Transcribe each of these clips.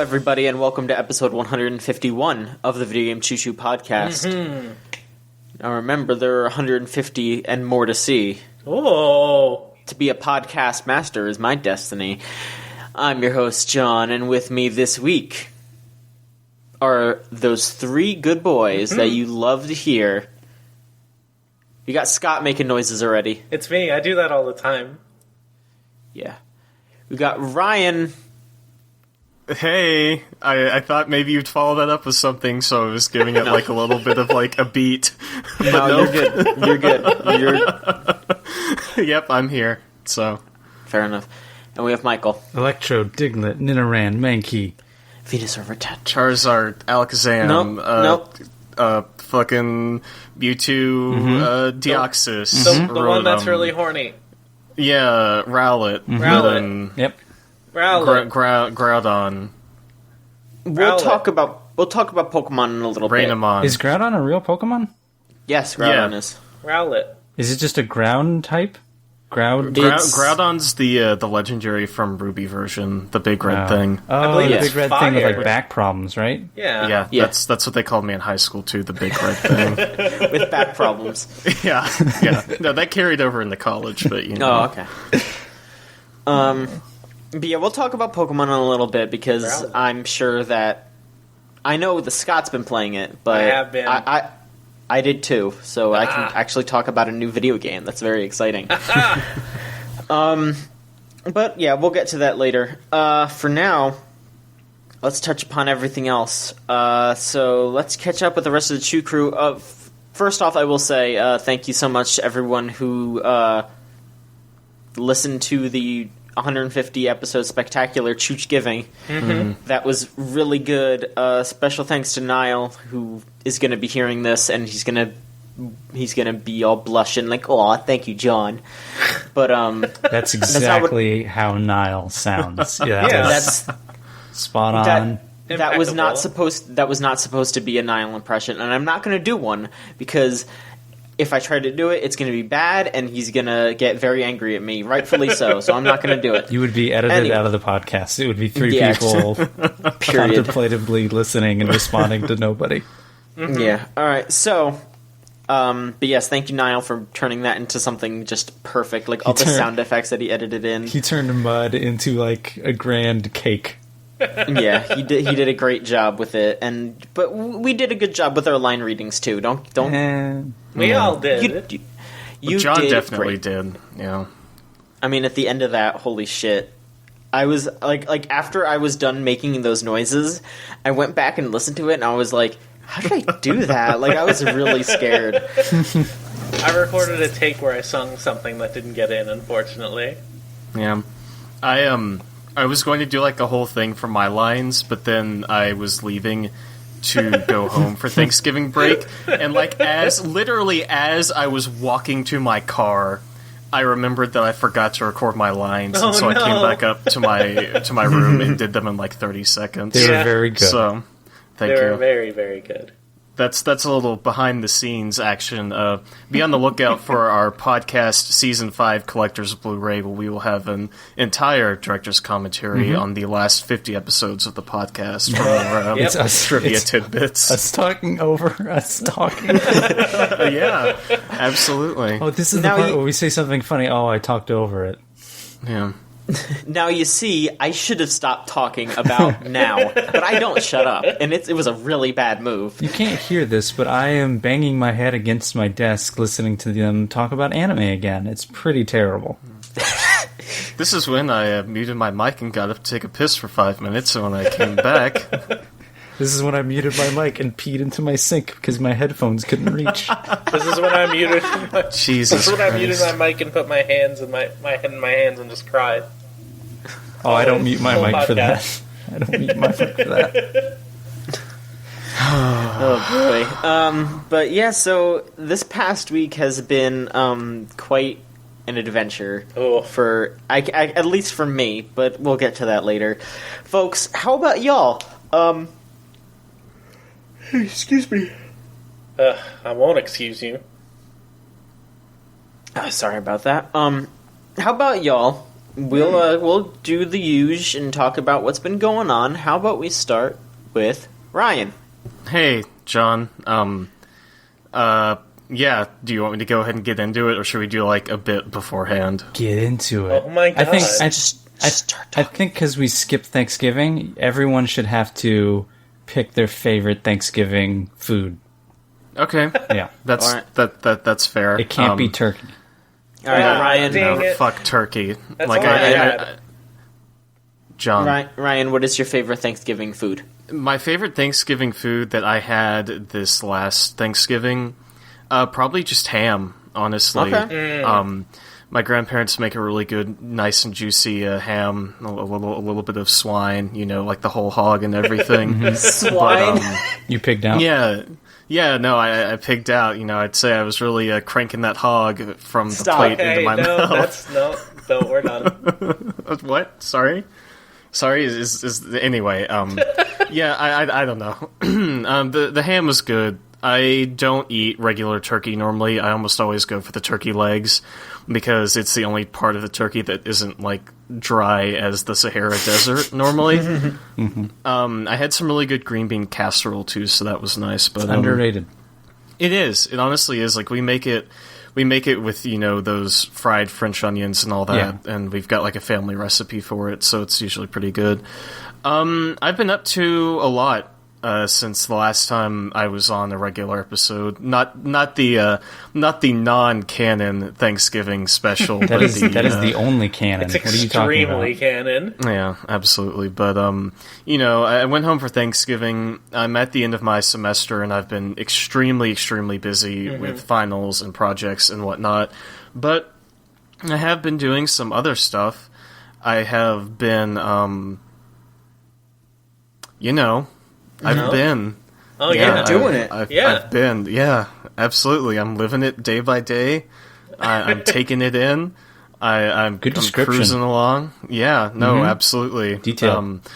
everybody, and welcome to episode 151 of the Video Game Choo Choo podcast. Mm-hmm. Now remember, there are 150 and more to see. Oh! To be a podcast master is my destiny. I'm your host, John, and with me this week are those three good boys that you love to hear. You got Scott making noises already. It's me, I do that all the time. Yeah. We got Ryan. Hey, I thought maybe you'd follow that up with something, so I was giving it like a little bit of like a beat. No, nope. You're good. Yep, I'm here, so. Fair enough. And we have Michael. Electro, Diglett, Ninaran, Mankey. Venusaur Tet. Charizard, Alakazam, fucking Mewtwo, Deoxys. The one that's really horny. Yeah, Rowlet. Rowlet. Yep. Rowlet. Groudon. We'll talk about Pokemon in a little bit. Rainamon. Is Groudon a real Pokemon? Yes, Groudon is. Rowlet. Is it just a ground type? Groudon's the legendary from Ruby version, the big red thing. Oh, believe the it's big red fire. thing with like back problems, right? Yeah. Yeah, that's what they called me in high school too, the big red thing. With back problems. Yeah. No, that carried over into college, but you know. Oh, okay. But yeah, we'll talk about Pokemon in a little bit because Rowlet. I'm sure that I know the Scott's been playing it, but I have been. I did too, so I can actually talk about a new video game. That's very exciting. But yeah, we'll get to that later. For now, let's touch upon everything else. So let's catch up with the rest of the Chew crew. First off, I will say thank you so much to everyone who listened to the 150 episode spectacular Chooch Giving. Mm-hmm. That was really good. Special thanks to Niall, who is going to be hearing this, and he's gonna be all blushing like, "Oh, thank you, John." But that's exactly how Niall sounds. Yeah, that's spot on. That was not supposed to be a Niall impression, and I'm not going to do one because if I try to do it, it's going to be bad, and he's going to get very angry at me, rightfully so. So I'm not going to do it. You would be edited out of the podcast. It would be three people contemplatively listening and responding to nobody. Mm-hmm. Yeah. All right. So, but yes, thank you, Niall, for turning that into something just perfect, like all the sound effects that he edited in. He turned mud into like a grand cake. Yeah, he did a great job with it, but we did a good job with our line readings too. Don't. We all did. John did definitely great. did. Yeah. I mean, at the end of that, holy shit! I was like after I was done making those noises, I went back and listened to it, and I was like, "How did I do that?" Like I was really scared. I recorded a take where I sung something that didn't get in, unfortunately. Yeah. I was going to do like a whole thing for my lines, but then I was leaving to go home for Thanksgiving break, and like as I was walking to my car, I remembered that I forgot to record my lines, and so I came back up to my room and did them in like 30 seconds. They were very good. So, thank you. They were very, very good. That's a little behind the scenes action. Be on the lookout for our podcast Season 5 Collector's Blu-ray, where we will have an entire director's commentary on the last 50 episodes of the podcast. It's us trivia tidbits. Us talking over us talking. Yeah, absolutely. Oh, this is the part where we say something funny. Oh, I talked over it. Yeah. Now you see, I should have stopped talking about now, but I don't shut up, and it was a really bad move. You can't hear this, but I am banging my head against my desk listening to them talk about anime again. It's pretty terrible. This is when I muted my mic and got up to take a piss for 5 minutes, and when I came back... This is when I muted my mic and peed into my sink because my headphones couldn't reach. This is when I muted Jesus This is when I Christ. muted my mic and put my hands in my head in my hands and just cried. Oh, I don't mute my Whole mic for that. podcast. I don't mute my mic for that. Oh boy. But yeah, so this past week has been quite an adventure for at least for me, but we'll get to that later. Folks, how about y'all? Excuse me. I won't excuse you. Sorry about that. How about y'all we'll do the usual and talk about what's been going on. How about we start with Ryan? Hey, John. Yeah, do you want me to go ahead and get into it, or should we do, like, a bit beforehand? Get into it. Oh my god. I think because we skipped Thanksgiving, everyone should have to pick their favorite Thanksgiving food. Okay. Yeah. That's All right. that's fair. It can't be turkey. All right, Ryan. dang it. Fuck turkey. That's Like all I had. John. Ryan, what is your favorite Thanksgiving food? My favorite Thanksgiving food that I had this last Thanksgiving, probably just ham, honestly. Okay. My grandparents make a really good, nice and juicy ham, a little bit of swine, like the whole hog and everything. Swine? You picked out? Yeah, no, I pigged out. I'd say I was really cranking that hog from the plate into my mouth. No, we're done. What? Sorry, anyway. Yeah, I don't know. The ham was good. I don't eat regular turkey normally. I almost always go for the turkey legs because it's the only part of the turkey that isn't like dry as the Sahara Desert normally. I had some really good green bean casserole too, so that was nice. But Underrated. it is. It honestly is. Like we make it with those fried French onions and all that, and we've got like a family recipe for it, so it's usually pretty good. I've been up to a lot since the last time I was on a regular episode. Not the non-canon Thanksgiving special. That is the only canon. It's what are you talking extremely about? canon. Yeah, absolutely. But I went home for Thanksgiving. I'm at the end of my semester, and I've been extremely, extremely busy with finals and projects and whatnot. But I have been doing some other stuff. I have been, I've been. Oh yeah, doing it. I've been. Yeah, absolutely. I'm living it day by day. I'm taking it in. I'm Good I'm description. cruising along. Yeah, no, absolutely. Detailed.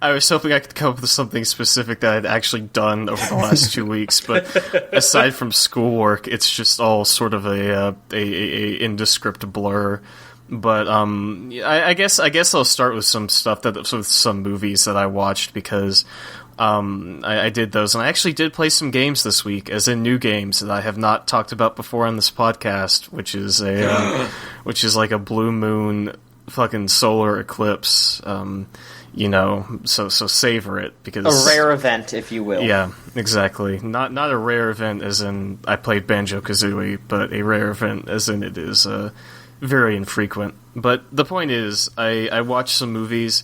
I was hoping I could come up with something specific that I'd actually done over the last 2 weeks, but aside from schoolwork, it's just all sort of a indescript blur. But I guess I'll start with some stuff with some movies that I watched because I did those, and I actually did play some games this week, as in new games that I have not talked about before on this podcast, which is like a blue moon fucking solar eclipse. So savor it because A rare event, if you will. Yeah, exactly. Not a rare event as in I played Banjo-Kazooie, but a rare event as in it is very infrequent. But the point is, I watched some movies.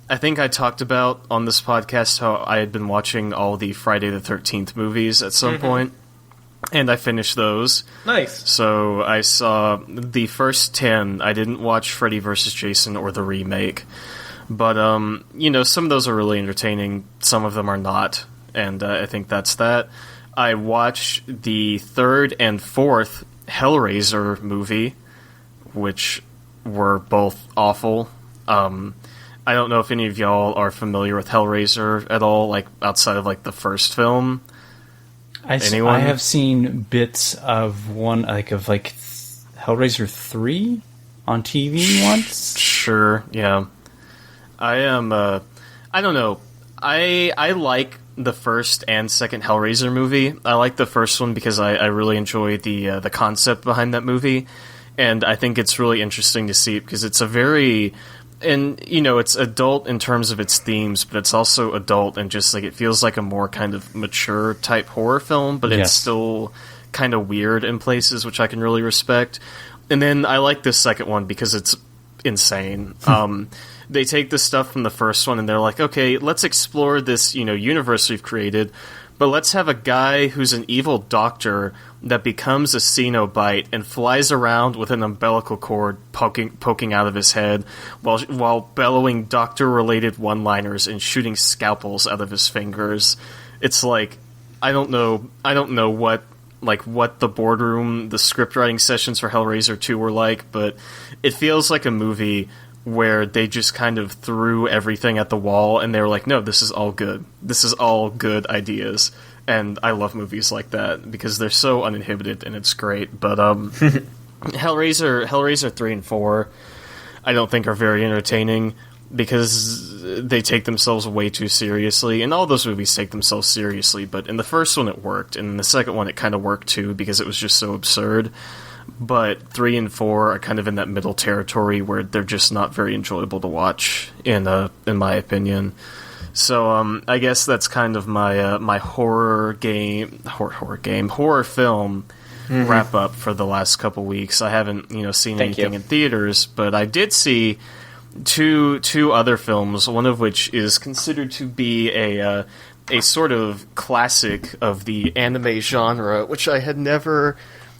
I think I talked about on this podcast how I had been watching all the Friday the 13th movies at some point, and I finished those. Nice. So I saw the first 10. I didn't watch Freddy vs. Jason or the remake. But, some of those are really entertaining. Some of them are not. And I think that's that. I watched the third and fourth Hellraiser movie, which were both awful. I don't know if any of y'all are familiar with Hellraiser at all, like, outside of, like, the first film. Anyone? I have seen bits of Hellraiser 3 on TV once. Sure, yeah. I am, I don't know. I like the first and second Hellraiser movie. I like the first one because I really enjoy the concept behind that movie, and I think it's really interesting to see it because it's a very, and it's adult in terms of its themes, but it's also adult and just like it feels like a more kind of mature type horror film, but it's still kind of weird in places, which I can really respect. And then I like this second one because it's insane. They take the stuff from the first one and they're like, okay, let's explore this, universe we've created, but let's have a guy who's an evil doctor that becomes a Cenobite and flies around with an umbilical cord poking out of his head while bellowing doctor-related one-liners and shooting scalpels out of his fingers. It's like, I don't know what the boardroom, the script writing sessions for Hellraiser 2 were like, but it feels like a movie where they just kind of threw everything at the wall and they were like, no, this is all good. This is all good ideas. And I love movies like that because they're so uninhibited and it's great. But Hellraiser 3 and 4, I don't think are very entertaining because they take themselves way too seriously. And all those movies take themselves seriously, but in the first one it worked, and in the second one it kind of worked too because it was just so absurd. But 3 and 4 are kind of in that middle territory where they're just not very enjoyable to watch, in my opinion. So I guess that's kind of my my horror film wrap up for the last couple weeks. I haven't seen anything in theaters, but I did see two other films. One of which is considered to be a sort of classic of the anime genre, which I had never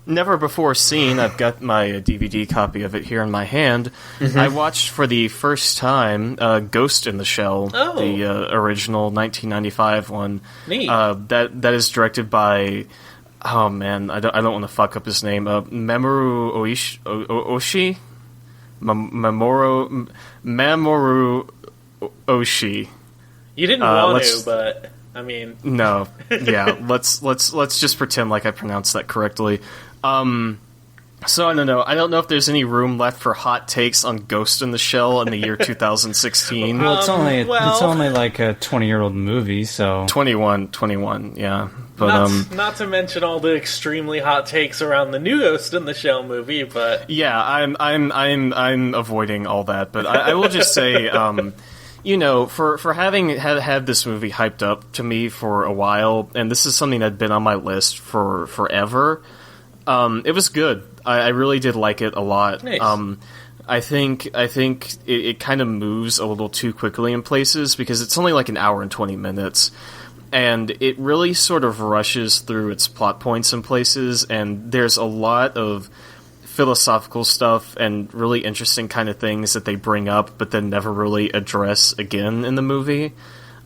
before seen. I've got my DVD copy of it here in my hand. I watched for the first time Ghost in the Shell, the original 1995 one. Neat. That is directed by, oh man, I don't want to fuck up his name. Mamoru Oshii? Mamoru Oshii. You didn't want to, but I mean, no, yeah. Let's just pretend like I pronounced that correctly. So I don't know. I don't know if there's any room left for hot takes on Ghost in the Shell in the year 2016. Well, it's only like a 20-year-old movie, so 21, yeah. But not to mention all the extremely hot takes around the new Ghost in the Shell movie, but yeah, I'm avoiding all that. But I will just say, for having had this movie hyped up to me for a while, and this is something that'd been on my list for forever. It was good. I really did like it a lot. Nice. I think it kind of moves a little too quickly in places because it's only like an hour and 20 minutes, and it really sort of rushes through its plot points in places, and there's a lot of philosophical stuff and really interesting kind of things that they bring up but then never really address again in the movie.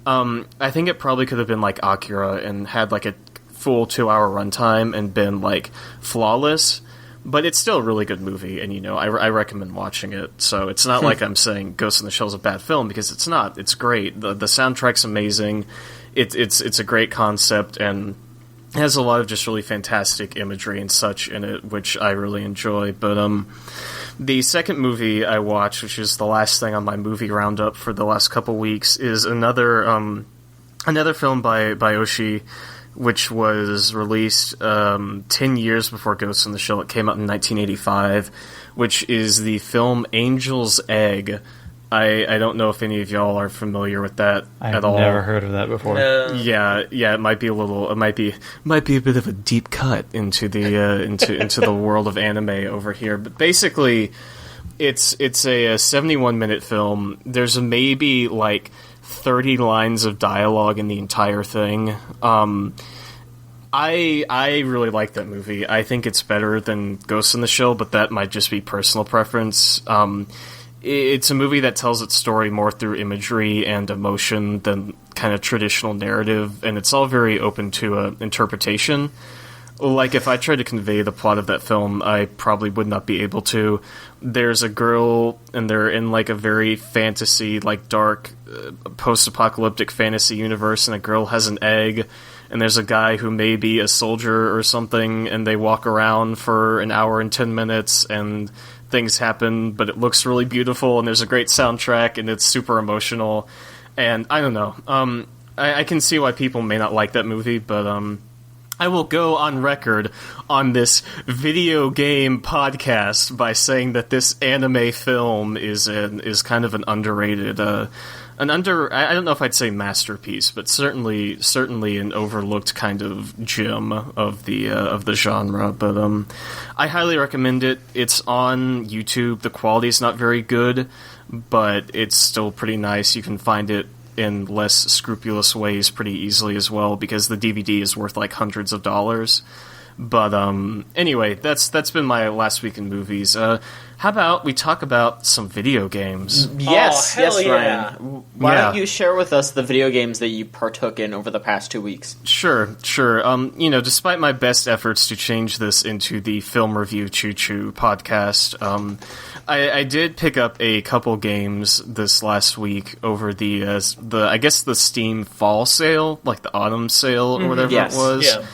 I think it probably could have been like Akira and had like a full 2-hour runtime and been like flawless, but it's still a really good movie, and I recommend watching it. So it's not like I'm saying Ghost in the Shell is a bad film, because it's not. It's great. The soundtrack's amazing. It's a great concept, and it has a lot of just really fantastic imagery and such in it, which I really enjoy. But the second movie I watched, which is the last thing on my movie roundup for the last couple weeks, is another film by Oshii, which was released 10 years before Ghost in the Shell. It came out in 1985, which is the film Angel's Egg. I don't know if any of y'all are familiar with that at all. I've never heard of that before. no. Yeah, it might be a bit of a deep cut into the into the world of anime over here. But basically, it's a 71-minute film. There's maybe like 30 lines of dialogue in the entire thing. I really like that movie. I think it's better than Ghost in the Shell, but that might just be personal preference. It's a movie that tells its story more through imagery and emotion than kind of traditional narrative, and it's all very open to interpretation. Like, if I tried to convey the plot of that film, I probably would not be able to. There's a girl, and they're in, like, a very fantasy, like, dark, post-apocalyptic fantasy universe, and a girl has an egg, and there's a guy who may be a soldier or something, and they walk around for an hour and 10 minutes, and things happen, but it looks really beautiful, and there's a great soundtrack, and it's super emotional, and I don't know. I can see why people may not like that movie, but I will go on record on this video game podcast by saying that this anime film is kind of an underrated, I don't know if I'd say masterpiece, but certainly an overlooked kind of gem of the genre. But I highly recommend it. It's on YouTube. The quality's not very good, but it's still pretty nice. You can find it in less scrupulous ways pretty easily as well, because the DVD is worth like hundreds of dollars. But anyway, that's been my last week in movies. How about we talk about some video games? Yes, hell yes, yeah. Ryan. Why don't you share with us the video games that you partook in over the past 2 weeks? Sure. Despite my best efforts to change this into the Film Review Choo Choo podcast, I did pick up a couple games this last week over the I guess the Steam fall sale, like the autumn sale or whatever it was. Yeah.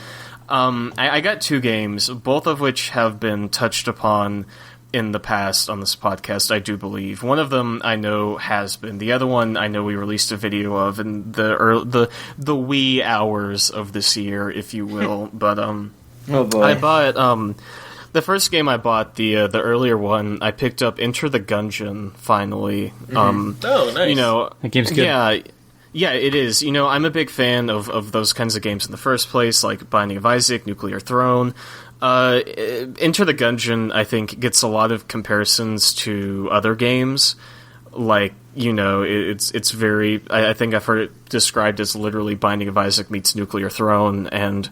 I got 2 games, both of which have been touched upon in the past on this podcast, I do believe. One of them I know has been. The other one I know we released a video of in the wee hours of this year, if you will. But oh boy. I bought the first game I bought, the earlier one, I picked up Enter the Gungeon finally. Oh, nice. You know, That game's good. Yeah, it is. You know, I'm a big fan of those kinds of games in the first place, like Binding of Isaac, Nuclear Throne. Enter the Gungeon, I think, gets a lot of comparisons to other games. Like, you know, it's very... I think I've heard it described as literally Binding of Isaac meets Nuclear Throne, and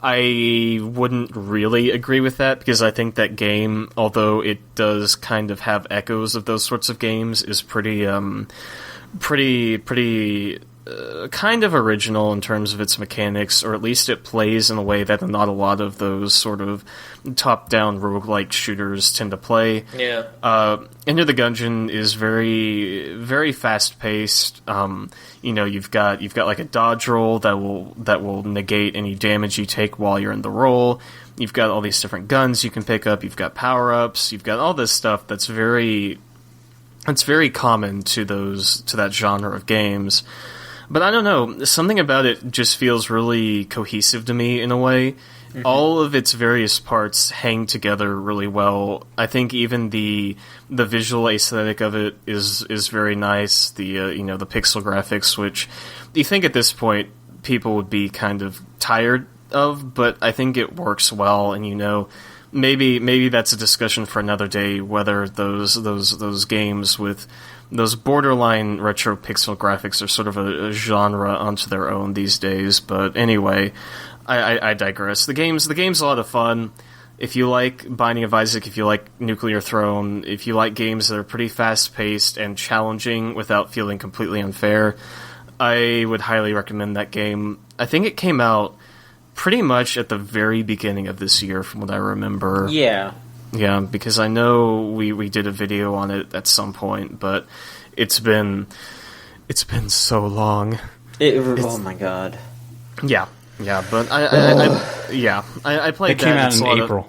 I wouldn't really agree with that, because I think that game, although it does kind of have echoes of those sorts of games, is pretty kind of original in terms of its mechanics, or at least it plays in a way that not a lot of those sort of top-down roguelike shooters tend to play. Yeah. Enter the Gungeon is very, very fast-paced. You know, you've got like a dodge roll that will negate any damage you take while you're in the roll. You've got all these different guns you can pick up. You've got power-ups. You've got all this stuff that's very common to that genre of games. But I don't know, something about it just feels really cohesive to me in a way. Mm-hmm. All of its various parts hang together really well. I think even the visual aesthetic of it is very nice. The you know, the pixel graphics, which you think at this point people would be kind of tired of, but I think it works well. And you know, maybe that's a discussion for another day, whether those games with those borderline retro pixel graphics are sort of a genre unto their own these days. But anyway, I digress. The game's a lot of fun. If you like Binding of Isaac, if you like Nuclear Throne, if you like games that are pretty fast-paced and challenging without feeling completely unfair, I would highly recommend that game. I think it came out pretty much at the very beginning of this year, from what I remember. Yeah. Yeah, because I know we did a video on it at some point, but it's been so long. Oh my god. Yeah, but I played It came that. out in April.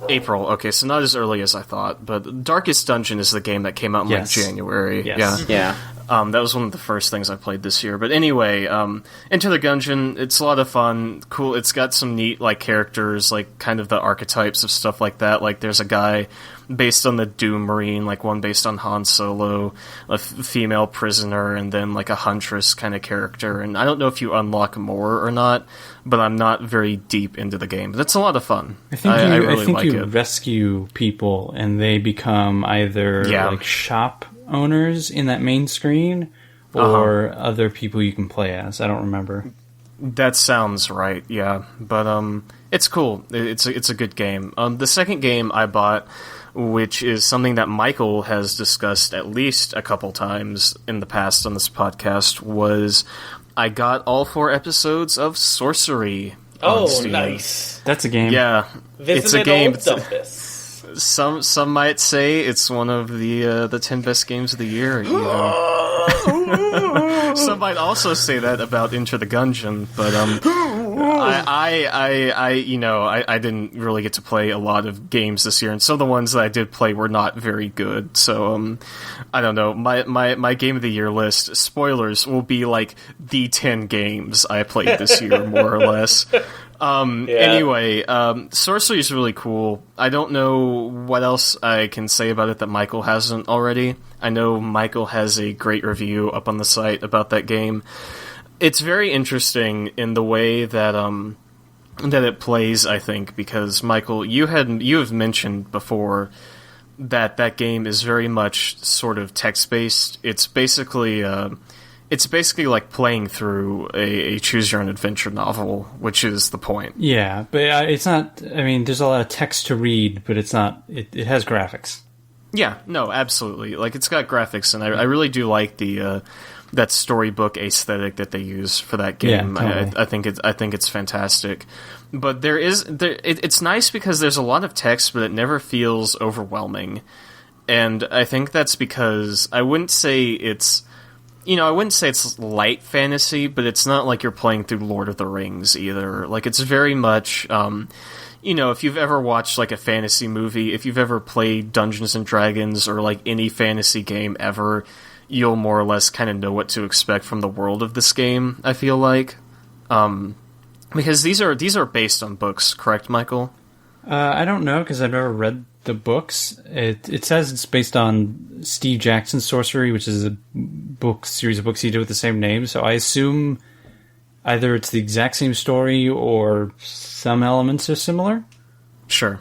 April, okay, so not as early as I thought, but Darkest Dungeon is the game that came out in like January. Yes. Yeah. That was one of the first things I played this year. But anyway, Enter the Gungeon, it's a lot of fun. Cool. It's got some neat, like, characters, like, kind of the archetypes of stuff like that. Like, there's a guy based on the Doom Marine, like one based on Han Solo, a female prisoner, and then, like, a huntress kind of character. And I don't know if you unlock more or not, but I'm not very deep into the game. But it's a lot of fun. I think you it. rescue people, and they become either, like, shop owners in that main screen or other people you can play as. I don't remember. That sounds right, yeah. But it's cool. It's a good game. The second game I bought, which is something that Michael has discussed at least a couple times in the past on this podcast, was I got all 4 episodes of Sorcery. Oh, Steam. nice. That's a game. Yeah. It's a game. Some might say it's one of the 10 best games of the year. You know. Some might also say that about Enter the Gungeon, but I didn't really get to play a lot of games this year, and some of the ones that I did play were not very good. So I don't know. My game of the year list, spoilers, will be like the 10 games I played this year, more or less. Anyway, Sorcery is really cool. I don't know what else I can say about it that Michael hasn't already. I know Michael has a great review up on the site about that game. It's very interesting in the way that it plays, I think, because Michael, you have mentioned before that game is very much sort of text-based. It's basically like playing through a choose-your-own-adventure novel, which is the point. Yeah, but it's not... I mean, there's a lot of text to read, but it's not... It has graphics. Yeah, no, absolutely. Like, it's got graphics, and I really do like that storybook aesthetic that they use for that game. Yeah, totally. I think it's fantastic. But it's nice because there's a lot of text, but it never feels overwhelming. And I think that's because I wouldn't say it's I wouldn't say it's light fantasy, but it's not like you're playing through Lord of the Rings either. Like, it's very much, if you've ever watched, like, a fantasy movie, if you've ever played Dungeons and Dragons or, like, any fantasy game ever, you'll more or less kind of know what to expect from the world of this game, I feel like. Because these are based on books, correct, Michael? I don't know, because I've never read the books. It says it's based on Steve Jackson's Sorcery, which is a series of books he did with the same name, so I assume either it's the exact same story or some elements are similar. Sure.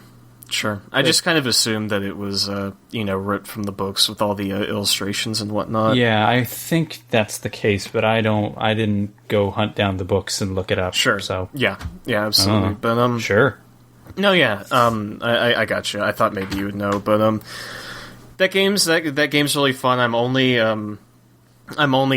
I just kind of assumed that it was, ripped from the books with all the illustrations and whatnot. Yeah, I think that's the case, but I didn't go hunt down the books and look it up. Sure. So yeah, absolutely. But sure. No, yeah. I got you. I thought maybe you would know, but that game's really fun. I'm only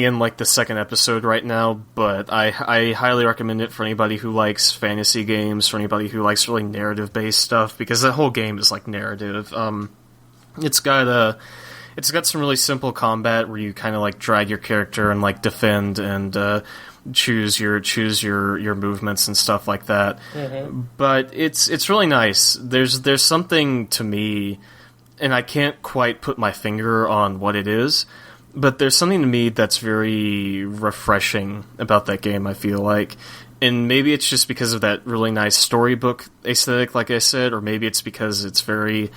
in like the second episode right now, but I highly recommend it for anybody who likes fantasy games, for anybody who likes really narrative based stuff, because that whole game is like narrative. It's got some really simple combat where you kind of like drag your character and like defend and choose your movements and stuff like that. Mm-hmm. But it's really nice. There's something to me, and I can't quite put my finger on what it is, but there's something to me that's very refreshing about that game, I feel like. And maybe it's just because of that really nice storybook aesthetic, like I said, or maybe it's because it's very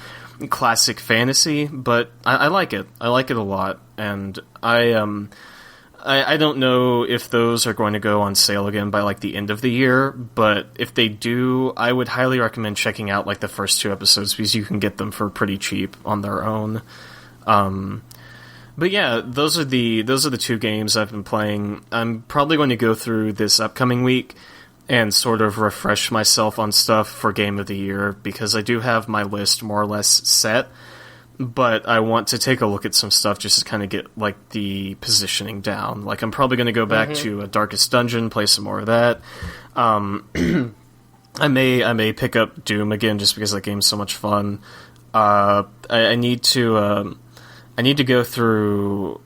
classic fantasy, but I like it. I like it a lot, and I don't know if those are going to go on sale again by like the end of the year, but if they do, I would highly recommend checking out like the first 2 episodes, because you can get them for pretty cheap on their own. But yeah, those are the 2 games I've been playing. I'm probably going to go through this upcoming week and sort of refresh myself on stuff for Game of the Year, because I do have my list more or less set, but I want to take a look at some stuff just to kind of get like the positioning down. Like, I'm probably going to go back to Darkest Dungeon, play some more of that. I may pick up Doom again just because that game's so much fun. I need to go through.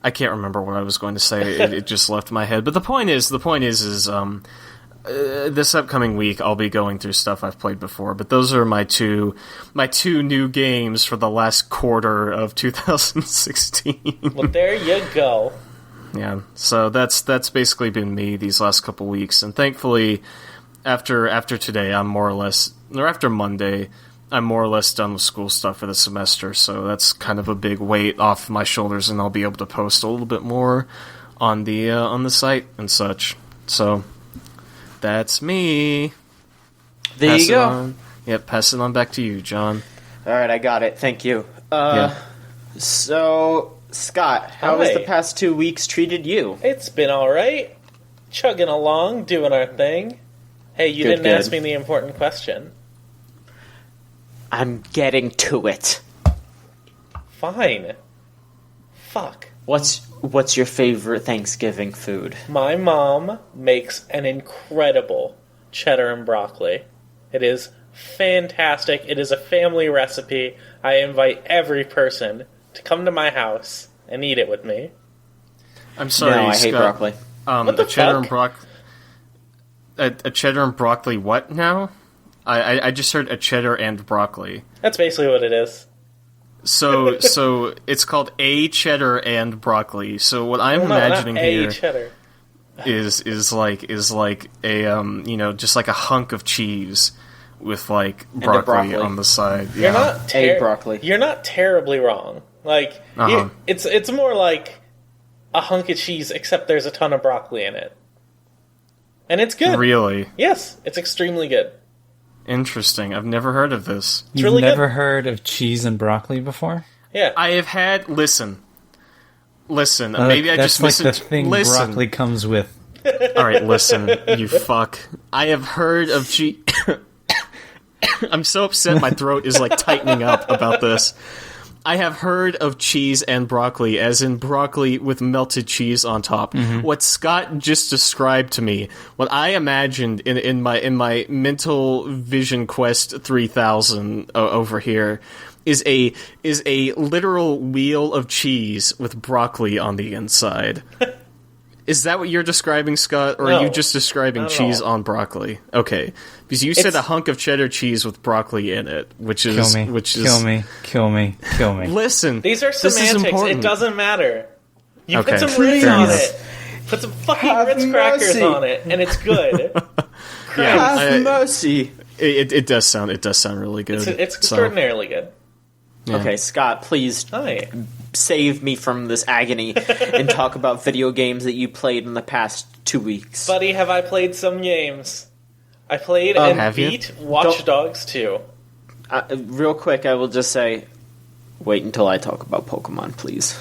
I can't remember what I was going to say. It just left my head. But the point is, this upcoming week I'll be going through stuff I've played before. But those are my two new games for the last quarter of 2016. Well, there you go. Yeah. So that's basically been me these last couple weeks, and thankfully, after today, after Monday, I'm more or less done with school stuff for the semester, so that's kind of a big weight off my shoulders, and I'll be able to post a little bit more on the site and such. So that's me. There you go. Yep, pass it on back to you, John. All right, I got it. Thank you. So, Scott, how has the past 2 weeks treated you? It's been all right. Chugging along, doing our thing. Hey, you didn't ask me the important question. I'm getting to it. Fine. Fuck. What's your favorite Thanksgiving food? My mom makes an incredible cheddar and broccoli. It is fantastic. It is a family recipe. I invite every person to come to my house and eat it with me. I'm sorry, no, I hate broccoli. What the fuck? A cheddar and broccoli what now? I just heard a cheddar and broccoli. That's basically what it is. So it's called a cheddar and broccoli. So what I'm imagining here cheddar. is like a just like a hunk of cheese with like broccoli on the side. You're not broccoli. You're not terribly wrong. Like it's more like a hunk of cheese, except there's a ton of broccoli in it, and it's good. Really? Yes, it's extremely good. Interesting. I've never heard of this. You've really never heard of cheese and broccoli before? Yeah. I have had... Listen. Maybe I just listened. That's like the thing broccoli comes with. Alright, listen, you fuck. I have heard of cheese... I'm so upset my throat is like tightening up about this. I have heard of cheese and broccoli, as in broccoli with melted cheese on top. What Scott just described to me, what I imagined in my mental vision quest 3000 over here, is a literal wheel of cheese with broccoli on the inside. Is that what you're describing, Scott, or are you just describing cheese on broccoli? Okay, because you said a hunk of cheddar cheese with broccoli in it, kill me. Listen, these are semantics. It doesn't matter. You put some Ritz Please. on it. Put some fucking Ritz crackers on it, and it's good. Have mercy. It does sound really good. It's extraordinarily good. Yeah. Okay, Scott, please Hi. save me from this agony and talk about video games that you played in the past 2 weeks. Buddy, have I played some games? I played and beat Watch Dogs 2. Real quick, I will just say, wait until I talk about Pokemon, please.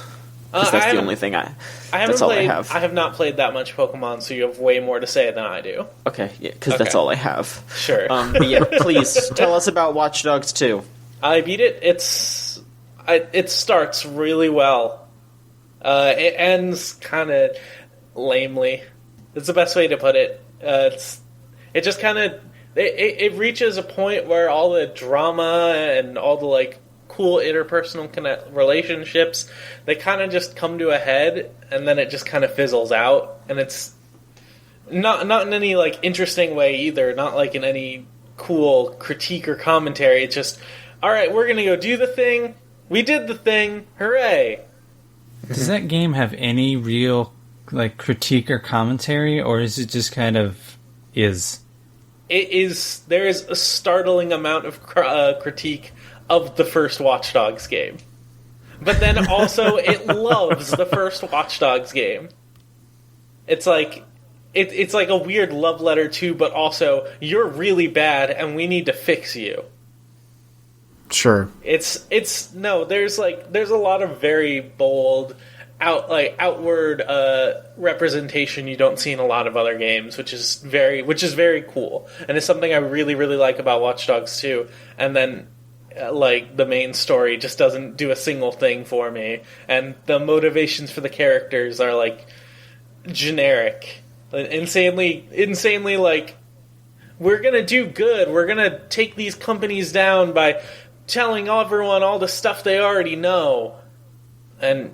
Because that's the only thing that's all I have. I have not played that much Pokemon, so you have way more to say than I do. Okay, yeah, because that's all I have. Sure. But yeah, please, tell us about Watch Dogs 2. I beat it. It starts really well. It ends kind of lamely. That's the best way to put it. It just kind of it reaches a point where all the drama and all the like cool interpersonal relationships, they kind of just come to a head, and then it just kind of fizzles out. And it's not in any like interesting way either. Not like in any cool critique or commentary. It's just, all right, we're gonna go do the thing. We did the thing. Hooray! Does that game have any real like critique or commentary, or is it just kind of is? It is. There is a startling amount of critique of the first Watch Dogs game, but then also it loves the first Watch Dogs game. It's like it's like a weird love letter too, but also you're really bad and we need to fix you. Sure. There's a lot of very bold outward representation you don't see in a lot of other games, which is very cool, and it's something I really really like about Watch Dogs 2. And then like the main story just doesn't do a single thing for me, and the motivations for the characters are like generic, insanely like, we're gonna do good, we're gonna take these companies down by telling everyone all the stuff they already know. And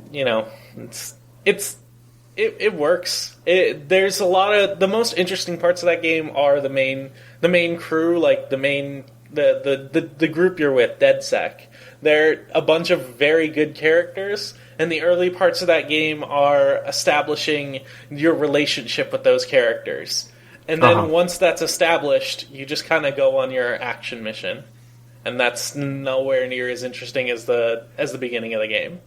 it works. There's a lot of the most interesting parts of that game are the main crew, like the group you're with, DedSec. They're a bunch of very good characters, and the early parts of that game are establishing your relationship with those characters. And then once that's established, you just kind of go on your action mission. And that's nowhere near as interesting as the beginning of the game.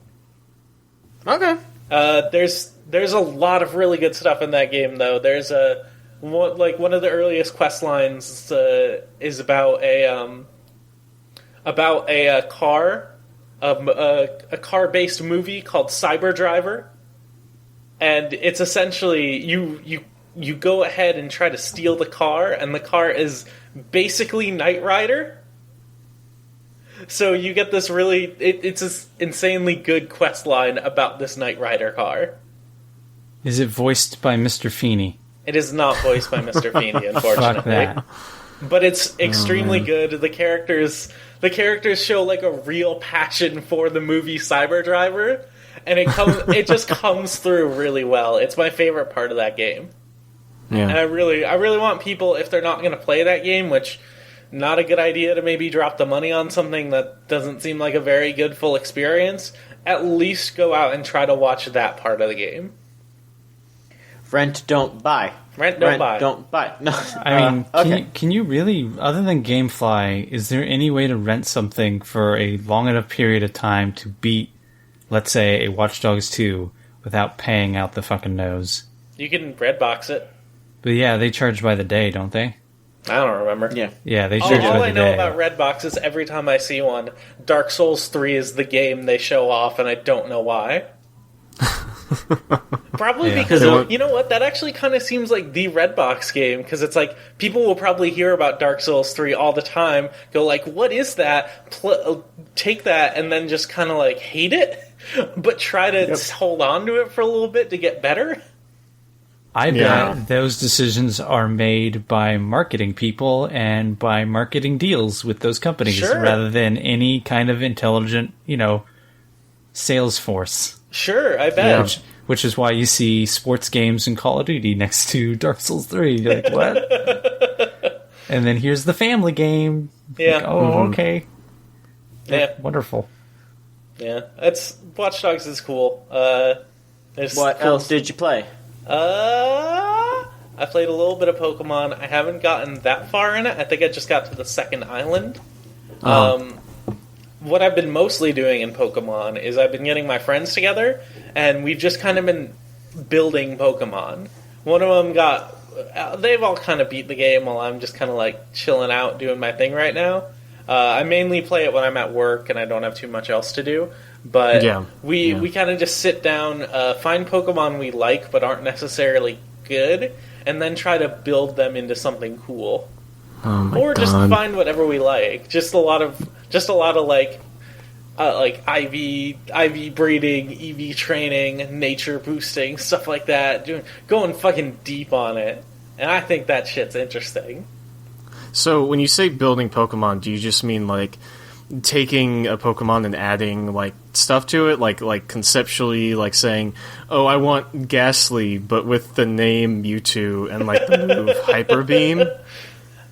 Okay. There's a lot of really good stuff in that game, though. There's one of the earliest quest lines is about a car-based movie called Cyber Driver, and it's essentially you go ahead and try to steal the car, and the car is basically Knight Rider. So you get this it's this insanely good quest line about this Knight Rider car. Is it voiced by Mr. Feeney? It is not voiced by Mr. Feeney, unfortunately. Fuck that. But it's extremely good. The characters show like a real passion for the movie Cyber Driver, and it just comes through really well. It's my favorite part of that game. Yeah. And I really want people, if they're not going to play that game, which not a good idea to maybe drop the money on something that doesn't seem like a very good full experience, at least go out and try to watch that part of the game. Rent, don't buy. Rent, don't buy. No. I mean, okay. can you really, other than GameFly, is there any way to rent something for a long enough period of time to beat, let's say, a Watch Dogs 2 without paying out the fucking nose? You can Redbox it. But yeah, they charge by the day, don't they? I don't remember. Yeah, they All charge by the I know day. about Redbox is every time I see one, Dark Souls 3 is the game they show off, and I don't know why. Probably Yeah. because, you know what, that actually kind of seems like the Redbox game, because it's like, people will probably hear about Dark Souls 3 all the time, go like, what is that? Take that, and then just kind of like hate it, but try to hold on to it for a little bit to get better. I bet those decisions are made by marketing people and by marketing deals with those companies rather than any kind of intelligent, sales force. Sure, I bet. Which is why you see sports games and Call of Duty next to Dark Souls 3. You're like, what? And then here's the family game. Yeah. Like, okay. Yeah. Wonderful. Yeah. Watch Dogs is cool. What else did you play? I played a little bit of Pokemon. I haven't gotten that far in it. I think I just got to the second island. What I've been mostly doing in Pokemon is I've been getting my friends together, and we've just kind of been building Pokemon. One of them they've all kind of beat the game while I'm just kind of like chilling out doing my thing right now. I mainly play it when I'm at work and I don't have too much else to do. But we kind of just sit down, find Pokemon we like but aren't necessarily good, and then try to build them into something cool. Or just find whatever we like. Just a lot of like IV breeding, EV training, nature boosting, stuff like that. Going fucking deep on it, and I think that shit's interesting. So when you say building Pokemon, do you just mean like taking a Pokemon and adding like stuff to it, like conceptually, like saying, "Oh, I want Ghastly, but with the name Mewtwo and like the move Hyper Beam"?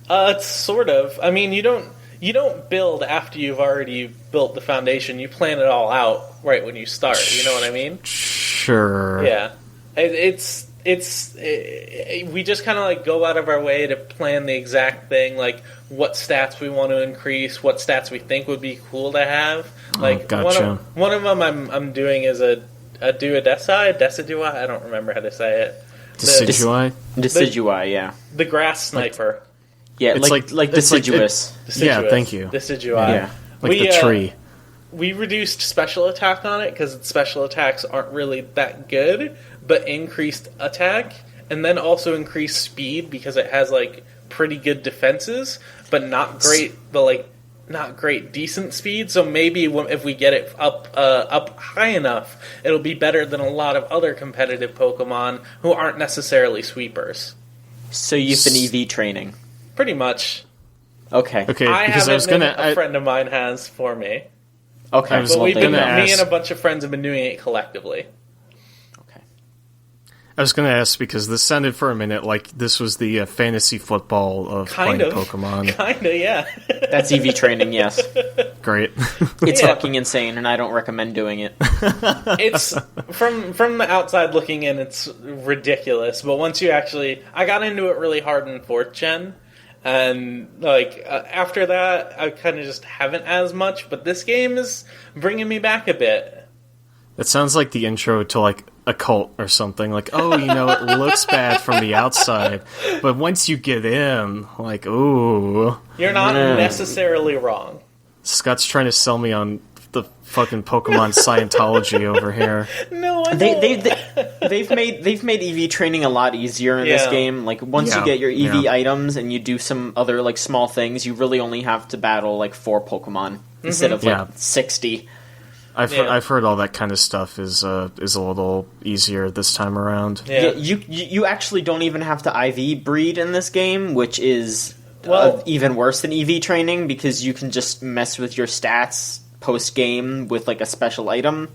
It's sort of. I mean, you don't build after you've already built the foundation. You plan it all out right when you start. You know what I mean? Sure. Yeah. We just kind of like go out of our way to plan the exact thing, like what stats we want to increase, what stats we think would be cool to have. Like gotcha. one of them I'm doing is a Decidui. I don't remember how to say it. Decidui, yeah. The grass sniper. Yeah, it's like deciduous. Yeah, thank you. Decidui. Yeah. Like the tree. We reduced special attack on it because special attacks aren't really that good, but increased attack, and then also increased speed because it has like pretty good defenses, but not great decent speed. So maybe if we get it up high enough, it'll be better than a lot of other competitive Pokemon who aren't necessarily sweepers. So you've been EV training. Pretty much. Okay. Because a friend of mine has for me. Okay. But me and a bunch of friends have been doing it collectively. Okay. I was going to ask because this sounded for a minute like this was the fantasy football of playing Pokemon. Kinda, yeah. That's EV training, yes. Great. It's fucking insane, and I don't recommend doing it. It's from the outside looking in, it's ridiculous. But once you I got into it really hard in 4th gen. And, after that, I kind of just haven't as much, but this game is bringing me back a bit. It sounds like the intro to, like, a cult or something. Like, it looks bad from the outside, but once you get in, like, ooh. You're not necessarily wrong. Scott's trying to sell me on the fucking Pokemon Scientology over here. No, I don't. They've made EV training a lot easier in this game. Like once you get your EV items and you do some other like small things, you really only have to battle like 4 Pokemon instead of 60. I've heard all that kind of stuff is a little easier this time around. Yeah, you actually don't even have to IV breed in this game, which is even worse than EV training because you can just mess with your stats post game with like a special item.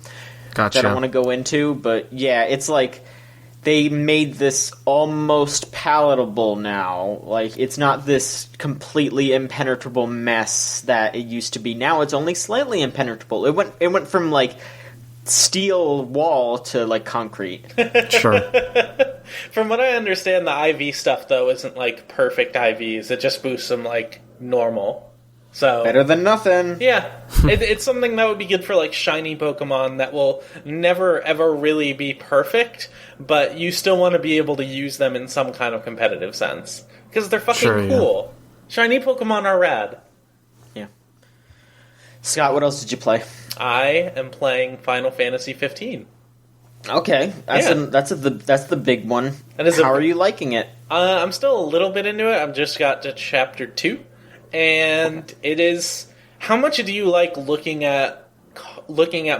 Gotcha. That I don't want to go into, but yeah, it's like they made this almost palatable now. Like it's not this completely impenetrable mess that it used to be. Now it's only slightly impenetrable. It went from like steel wall to like concrete. Sure. From what I understand, the IV stuff though isn't like perfect IVs. It just boosts them like normal. So better than nothing. Yeah, it's something that would be good for like shiny Pokemon that will never ever really be perfect, but you still want to be able to use them in some kind of competitive sense because they're fucking cool. Yeah. Shiny Pokemon are rad. Yeah. Scott, what else did you play? I am playing Final Fantasy 15. Okay, that's the big one. How are you liking it? I'm still a little bit into it. I've just got to chapter 2, and it is. How much do you like looking at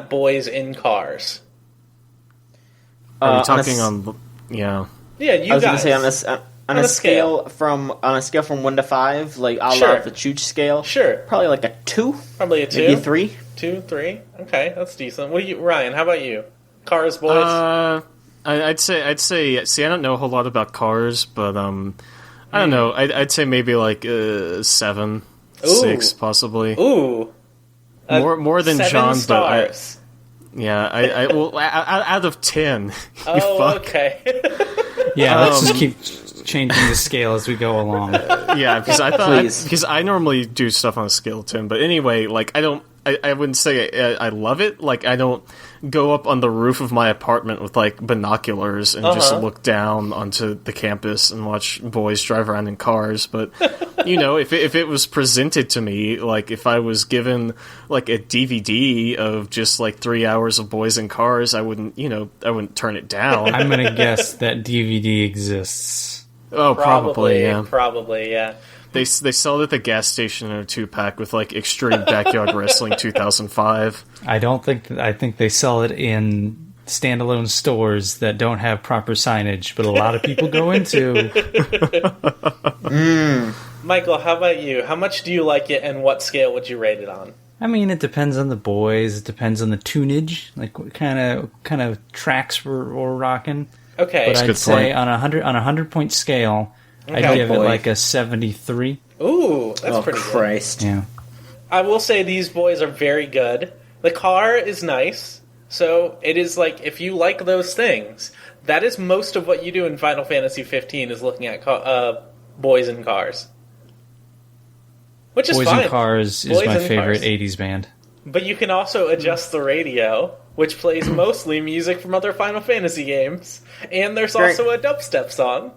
boys in cars? Are we talking on? Yeah. Yeah, you I was guys. going to say on a scale from 1 to 5, like a la the Chooch scale. Sure. Probably like a 2. Probably a 2. Maybe a 3. 2, 3. Okay, that's decent. Ryan? How about you? Cars, boys. I'd say. See, I don't know a whole lot about Cars, but I don't know. I'd say maybe like 7, 6, possibly. Ooh. More than 7 John, stars. but I well, out of 10. Okay. Yeah, let's just keep changing the scale as we go along. Yeah, because because I normally do stuff on a scale of 10, but anyway, like I wouldn't say I love it. Like, I don't go up on the roof of my apartment with, like, binoculars and just look down onto the campus and watch boys drive around in cars. But, you know, if it was presented to me, like, if I was given, like, a DVD of just, like, 3 hours of boys in cars, I wouldn't turn it down. I'm going to guess that DVD exists. Oh, probably, yeah. Probably, yeah. They sell it at the gas station in a 2-pack with, like, Extreme Backyard Wrestling 2005. I think they sell it in standalone stores that don't have proper signage, but a lot of people go into. Michael, how about you? How much do you like it, and what scale would you rate it on? I mean, it depends on the boys. It depends on the tunage, like what kind of tracks we're rocking. Okay, but I'd say on a 100-point scale, I'd give it like a 73. Ooh, that's pretty Christ. good. Yeah. I will say these boys are very good. The car is nice, so it is like, if you like those things, that is most of what you do in Final Fantasy 15 is looking at boys in cars. Which is Boys fine. in Cars is my favorite 80s band. But you can also adjust the radio, which plays mostly music from other Final Fantasy games, and there's also a dubstep song.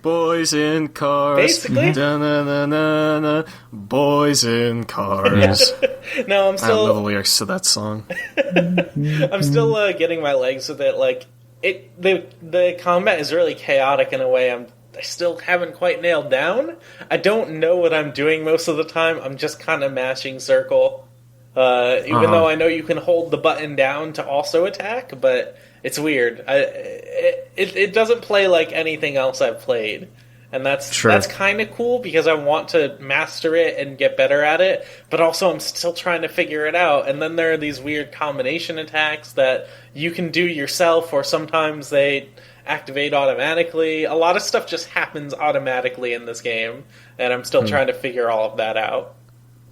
Boys in cars. Basically. Da-na-na-na-na. Boys in cars. Yeah. No, I'm still. I don't know the lyrics to that song. I'm still getting my legs with it. Like the combat is really chaotic in a way I still haven't quite nailed down. I don't know what I'm doing most of the time. I'm just kind of mashing circle. Even though I know you can hold the button down to also attack, but it's weird. It doesn't play like anything else I've played, and that's kind of cool because I want to master it and get better at it. But also, I'm still trying to figure it out. And then there are these weird combination attacks that you can do yourself, or sometimes they activate automatically. A lot of stuff just happens automatically in this game, and I'm still trying to figure all of that out.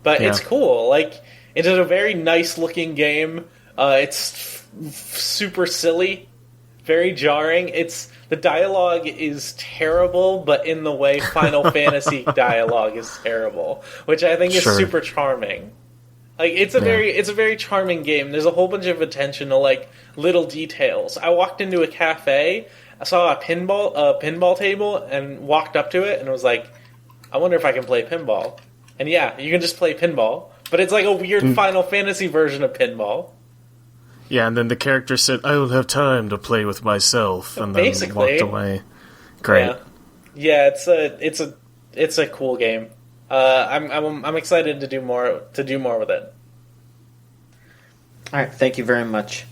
But it's cool. Like, it is a very nice looking game. It's super silly, very jarring. The dialogue is terrible, but in the way Final Fantasy dialogue is terrible, which I think is super charming. Like, it's a very charming game. There's a whole bunch of attention to, like, little details. I walked into a cafe, I saw a pinball table, and walked up to it and was like, I wonder if I can play pinball. And yeah, you can just play pinball, but it's like a weird Final Fantasy version of pinball. Yeah, and then the character said, "I will have time to play with myself," and then walked away. Great. Yeah, it's a cool game. I'm excited to do more with it. All right, thank you very much,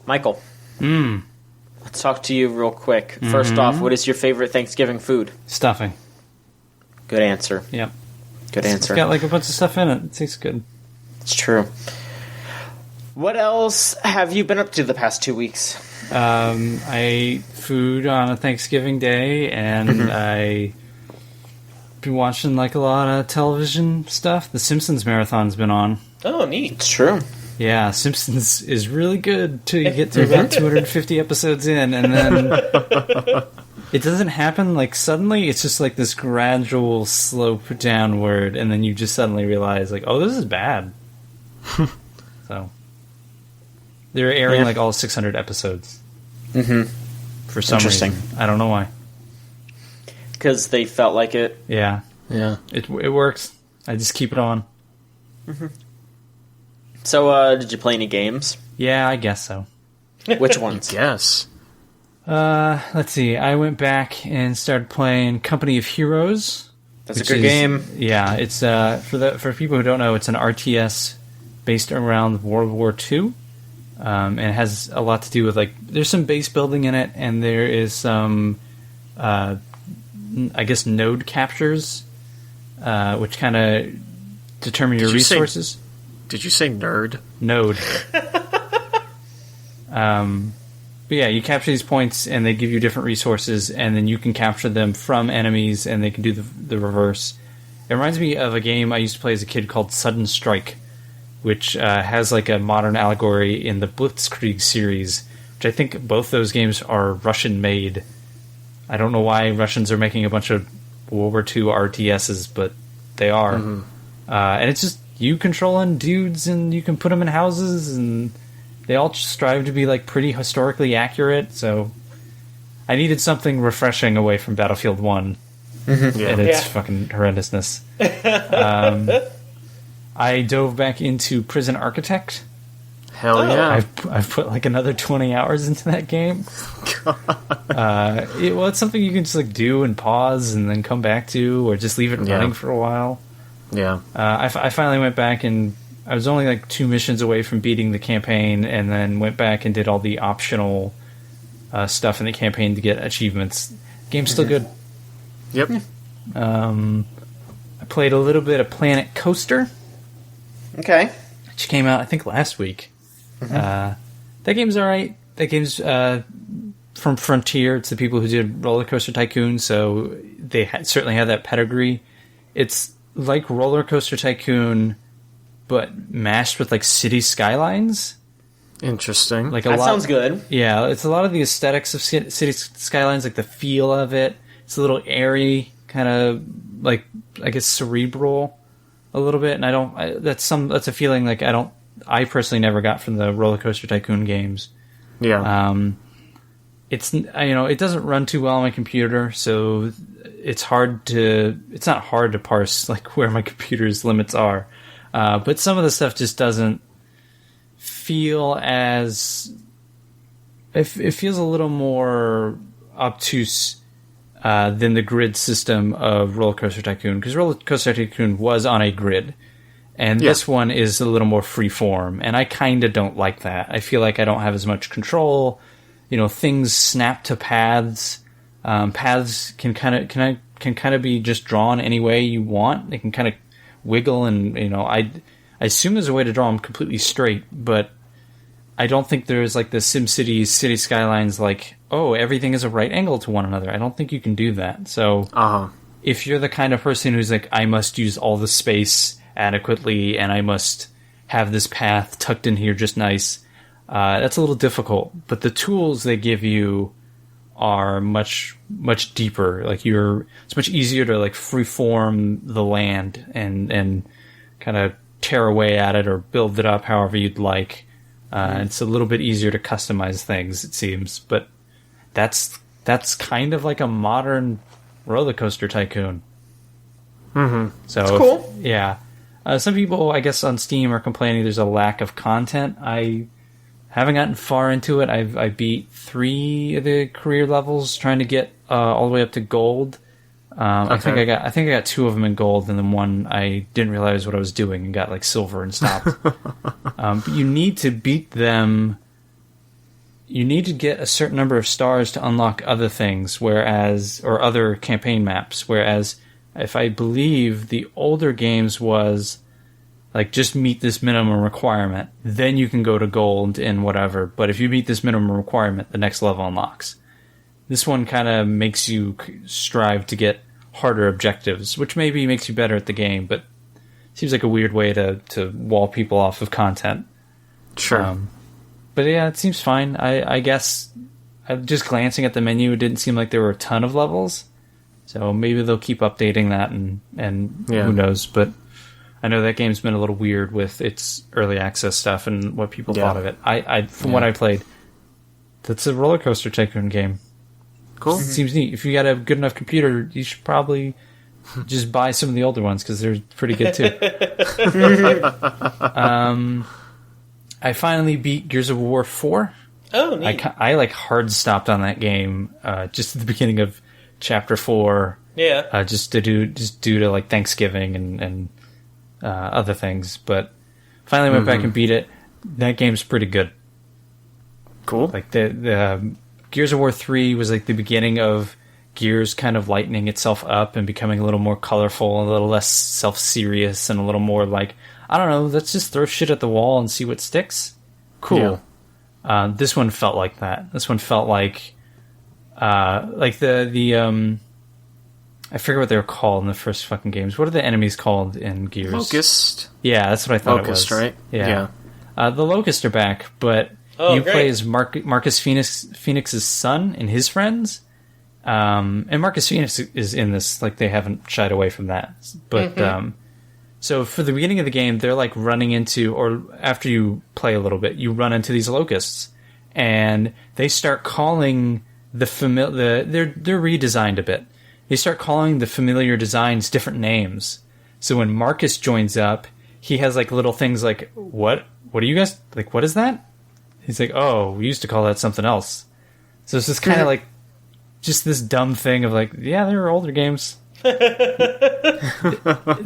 Michael. Let's talk to you real quick. First off, what is your favorite Thanksgiving food? Stuffing. Good answer. Yep. Good answer. It's got like a bunch of stuff in it. It tastes good. It's true. What else have you been up to the past 2 weeks? I ate food on a Thanksgiving day, and I been watching like a lot of television stuff. The Simpsons marathon's been on. Oh, neat. It's true. Yeah, Simpsons is really good till you get to about 250 episodes in, and then it doesn't happen like suddenly. It's just like this gradual slope downward, and then you just suddenly realize like, oh, this is bad. So they're airing like all 600 episodes. For some reason. I don't know why. Because they felt like it. Yeah. Yeah. It works. I just keep it on. So, did you play any games? Yeah, I guess so. Which ones? Yes. Let's see. I went back and started playing Company of Heroes. That's a good game. Yeah, it's for people who don't know, it's an RTS based around World War II. And it has a lot to do with, like, there's some base building in it, and there is some, I guess, node captures, which kind of determine your resources. Did you say nerd? Node. But yeah, you capture these points, and they give you different resources, and then you can capture them from enemies, and they can do the reverse. It reminds me of a game I used to play as a kid called Sudden Strike, which has like a modern allegory in the Blitzkrieg series, which I think both those games are Russian-made. I don't know why Russians are making a bunch of World War II RTSs, but they are. Mm-hmm. And it's just you controlling dudes, and you can put them in houses, and they all strive to be like pretty historically accurate. So I needed something refreshing away from Battlefield 1 and its fucking horrendousness. I dove back into Prison Architect. Hell yeah. I've put like another 20 hours into that game. It's something you can just like do and pause and then come back to, or just leave it running for a while. Yeah. I finally went back, and I was only like 2 missions away from beating the campaign, and then went back and did all the optional stuff in the campaign to get achievements. Game's still good. Yep. I played a little bit of Planet Coaster. Okay. Which came out, I think, last week. That game's alright. That game's from Frontier. It's the people who did Roller Coaster Tycoon, so they certainly have that pedigree. It's like Roller Coaster Tycoon, but mashed with like city skylines. Interesting. Like that sounds good. Yeah, it's a lot of the aesthetics of city skylines, like the feel of it. It's a little airy, kind of like, I guess, cerebral a little bit. And that's a feeling like I personally never got from the Roller Coaster Tycoon games. Yeah. It doesn't run too well on my computer, so it's not hard to parse like where my computer's limits are. But some of the stuff just doesn't feel as... It feels a little more obtuse than the grid system of Roller Coaster Tycoon, because Roller Coaster Tycoon was on a grid, and this one is a little more freeform, and I kind of don't like that. I feel like I don't have as much control. Things snap to paths. Paths can kind of be just drawn any way you want. They can kind of wiggle, and I assume there's a way to draw them completely straight, but I don't think there's like the SimCity city skylines, like, oh, everything is a right angle to one another. I don't think you can do that. So if you're the kind of person who's like, I must use all the space adequately, and I must have this path tucked in here just nice, that's a little difficult. But the tools they give you are much, much deeper. Like it's much easier to like freeform the land and kind of tear away at it or build it up however you'd like. It's a little bit easier to customize things, it seems, but that's kind of like a modern Roller Coaster Tycoon. So that's cool. Yeah. Some people, I guess, on Steam are complaining there's a lack of content. I haven't gotten far into it. I beat 3 of the career levels, trying to get all the way up to gold. I think I got 2 of them in gold, and then one I didn't realize what I was doing and got like silver and stopped. But you need to beat them. You need to get a certain number of stars to unlock other things, or other campaign maps. Whereas, if I believe the older games was like, just meet this minimum requirement, then you can go to gold and whatever. But if you meet this minimum requirement, the next level unlocks. This one kind of makes you strive to get harder objectives, which maybe makes you better at the game, but seems like a weird way to wall people off of content. Sure. But yeah, it seems fine. I guess, just glancing at the menu, it didn't seem like there were a ton of levels. So maybe they'll keep updating that, and who knows. But I know that game's been a little weird with its early access stuff and what people thought of it. From what I played, that's a Roller Coaster Tycoon game. Cool. It seems neat. If you got a good enough computer, you should probably just buy some of the older ones, because they're pretty good too. I finally beat Gears of War 4. Oh, neat. I like hard stopped on that game just at the beginning of Chapter 4. Yeah. Just due to like Thanksgiving and other things, but finally went back and beat it. That game's pretty good. Cool. Like the Gears of War 3 was like the beginning of Gears kind of lightening itself up and becoming a little more colorful, a little less self-serious, and a little more like, I don't know, let's just throw shit at the wall and see what sticks. Cool. Yeah. This one felt like that. This one felt like the I forget what they were called in the first fucking games. What are the enemies called in Gears? Locust. Yeah, that's what I thought Locust, it was. right? Yeah. The Locust are back, but you great. play as Marcus Phoenix's son and his friends. And Marcus Phoenix is in this, like, they haven't shied away from that. But, so for the beginning of the game, they're like running into, or after you play a little bit, you run into these locusts. And they start calling they're redesigned a bit. They start calling the familiar designs different names. So when Marcus joins up, he has like little things like, what are you guys, like, what is that? He's like, oh, we used to call that something else. So it's just kind of like, just this dumb thing of like, yeah, there are older games. There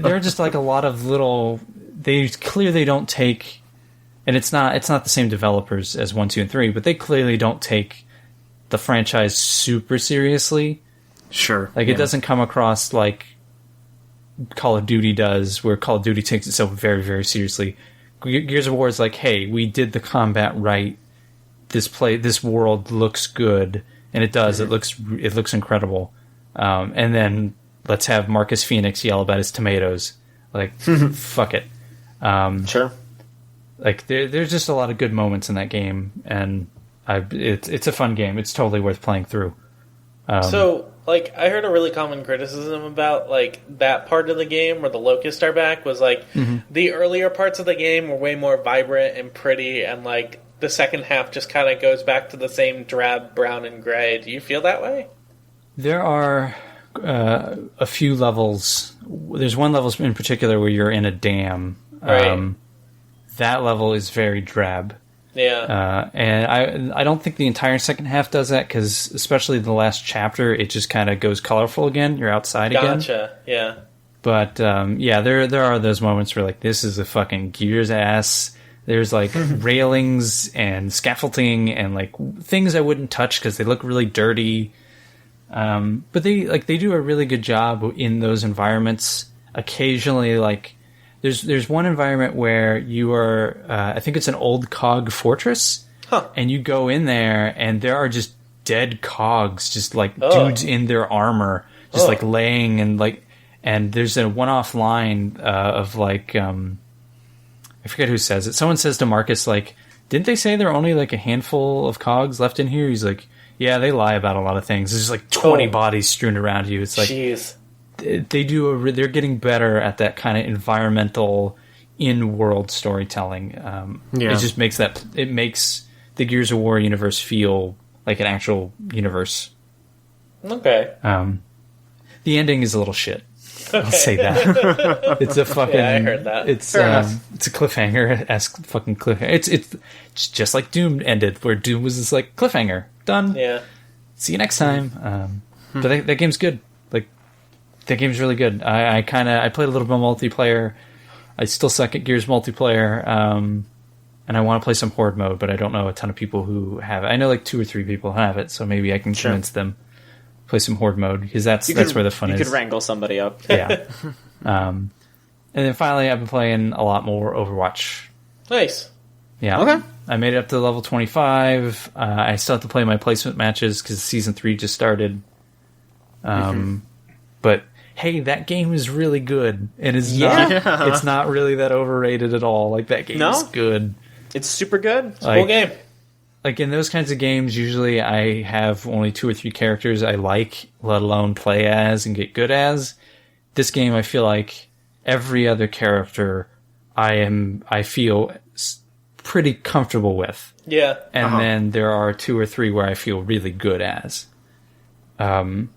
are just like a lot of little, they clearly don't take, and it's not the same developers as 1, 2, and 3, but they clearly don't take the franchise super seriously. Sure. Like, it doesn't come across like Call of Duty does, where Call of Duty takes itself very, very seriously. Gears of War is like, hey, we did the combat right. This world looks good, and it does. Mm-hmm. It looks incredible. And then let's have Marcus Phoenix yell about his tomatoes. Like, fuck it. Sure. Like, there's just a lot of good moments in that game, and it's a fun game. It's totally worth playing through. So, like, I heard a really common criticism about, like, that part of the game where the Locusts are back was, like, the earlier parts of the game were way more vibrant and pretty, and, like, the second half just kind of goes back to the same drab brown and gray. Do you feel that way? There are a few levels. There's one level in particular where you're in a dam. Right. That level is very drab. Yeah. And I don't think the entire second half does that, because especially the last chapter, it just kind of goes colorful again. You're outside again. Gotcha, yeah. But, yeah, there are those moments where, like, this is a fucking Gears ass. There's, like, railings and scaffolding and, like, things I wouldn't touch because they look really dirty. But they do a really good job in those environments. Occasionally, like, there's one environment where you are, I think it's an old cog fortress, and you go in there, and there are just dead cogs, just like dudes in their armor, just like laying, and there's a one-off line of like, I forget who says it. Someone says to Marcus, like, didn't they say there are only like a handful of cogs left in here? He's like, yeah, they lie about a lot of things. There's just like 20 bodies strewn around you. It's like, jeez. They're getting better at that kind of environmental in-world storytelling. It just makes the Gears of War universe feel like an actual universe. Okay. The ending is a little shit. I'll say that. It's a fucking. Yeah, I heard that. It's a cliffhanger-esque fucking cliffhanger. It's just like Doom ended, where Doom was just like cliffhanger done. Yeah. See you next time. But that game's good. Like, that game's really good. I played a little bit of multiplayer. I still suck at Gears multiplayer. And I want to play some Horde mode, but I don't know a ton of people who have it. I know like 2 or 3 people have it, so maybe I can convince them play some Horde mode, because that's where the fun is. You could wrangle somebody up. Yeah. And then finally, I've been playing a lot more Overwatch. Nice. Yeah. Okay. I made it up to level 25. I still have to play my placement matches because Season 3 just started. But hey, that game is really good. And it's not really that overrated at all. Like, that game is good. It's super good. It's a cool game. Like, in those kinds of games, usually I have only 2 or 3 characters I like, let alone play as and get good as. This game, I feel like every other character I feel pretty comfortable with. Yeah. And then there are 2 or 3 where I feel really good as. And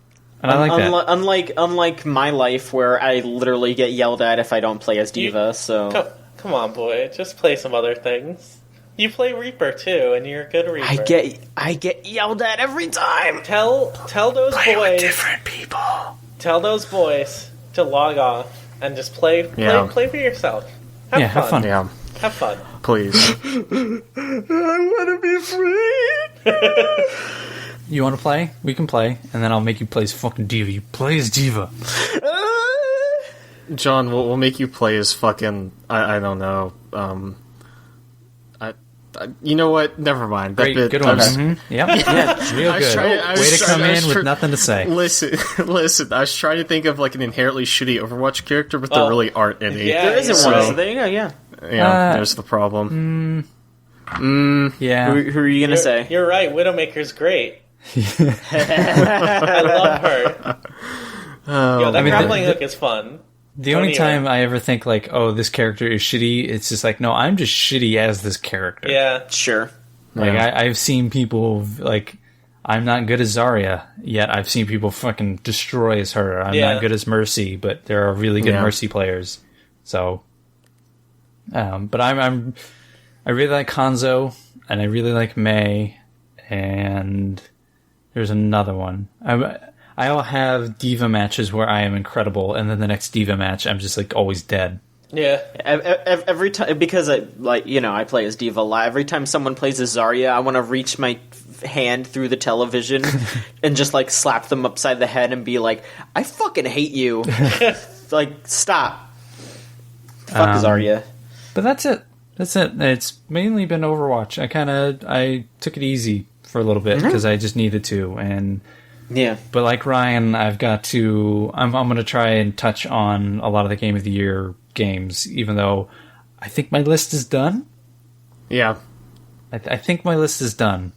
I like that. Unlike my life, where I literally get yelled at if I don't play as Diva, so... Come on, boy. Just play some other things. You play Reaper too, and you're a good Reaper. I get yelled at every time. Tell those boys. different people. Tell those boys to log off and just play for yourself. Have fun. Yeah, Have fun. please. I want to be free. You want to play? We can play, and then I'll make you play as fucking Diva. You play as Diva. John, we'll make you play as fucking... I don't know. You know what? Never mind. Great, good one. Mm-hmm. Yep. Yeah, real good. Way to come in with nothing to say. Listen. I was trying to think of like an inherently shitty Overwatch character, but there really aren't any. Yeah, there isn't one. So there you go. Yeah. Yeah, there's the problem. Yeah. Who are you gonna say? You're right. Widowmaker's great. I love her. That grappling hook is fun. The only time I ever think, like, oh, this character is shitty, it's just like, no, I'm just shitty as this character. Yeah. Sure. Like, I've seen people, like, I'm not good as Zarya, yet I've seen people fucking destroy as her. I'm not good as Mercy, but there are really good Mercy players. So, but I really like Hanzo, and I really like Mei, and there's another one. I'll have Diva matches where I am incredible, and then the next Diva match, I'm just like always dead. Yeah. Every time, because I play as Diva a lot. Every time someone plays as Zarya, I want to reach my hand through the television and just like slap them upside the head and be like, "I fucking hate you!" Like, stop. Fuck Zarya. But that's it. It's mainly been Overwatch. I took it easy for a little bit because I just needed to, and. Yeah. But like Ryan, I'm going to try and touch on a lot of the Game of the Year games, even though I think my list is done. Yeah. I think my list is done.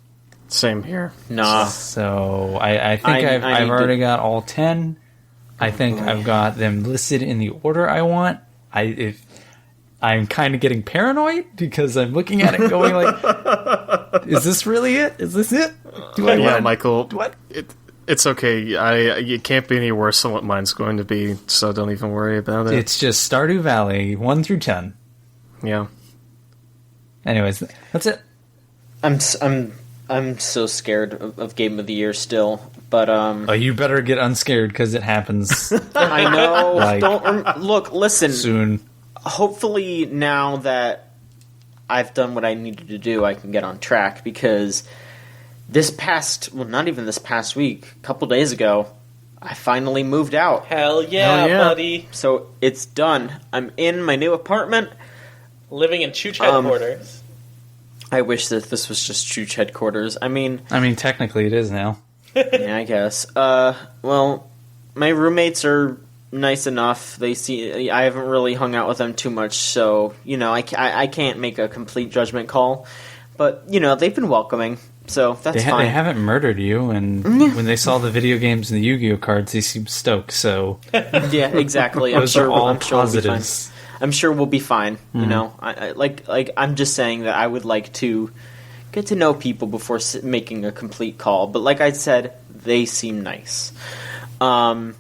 Same here. Nah. So I think I've already got all 10. I think I've got them listed in the order I want. I'm kind of getting paranoid because I'm looking at it going like, is this really it? Is this it? Michael. What? It's okay. It can't be any worse than what mine's going to be, so don't even worry about it. It's just Stardew Valley 1 through 10. Yeah. Anyways, that's it. I'm so scared of Game of the Year still, but Oh, you better get unscared because it happens. I know. Like, Look, listen. Soon. Hopefully, now that I've done what I needed to do, I can get on track because. Not even this past week, a couple days ago, I finally moved out. Hell yeah, buddy. So it's done. I'm in my new apartment. Living in Chooch headquarters. I wish that this was just Chooch headquarters. I mean, technically it is now. Yeah, I guess. Well, my roommates are nice enough. I haven't really hung out with them too much, so, I can't make a complete judgment call. But, they've been welcoming. So that's fine. They haven't murdered you, and when they saw the video games and the Yu-Gi-Oh cards, they seemed stoked. So yeah, exactly. Those are all positives. I'm sure we'll be fine. Mm-hmm. I'm just saying that I would like to get to know people before making a complete call. But like I said, they seem nice. But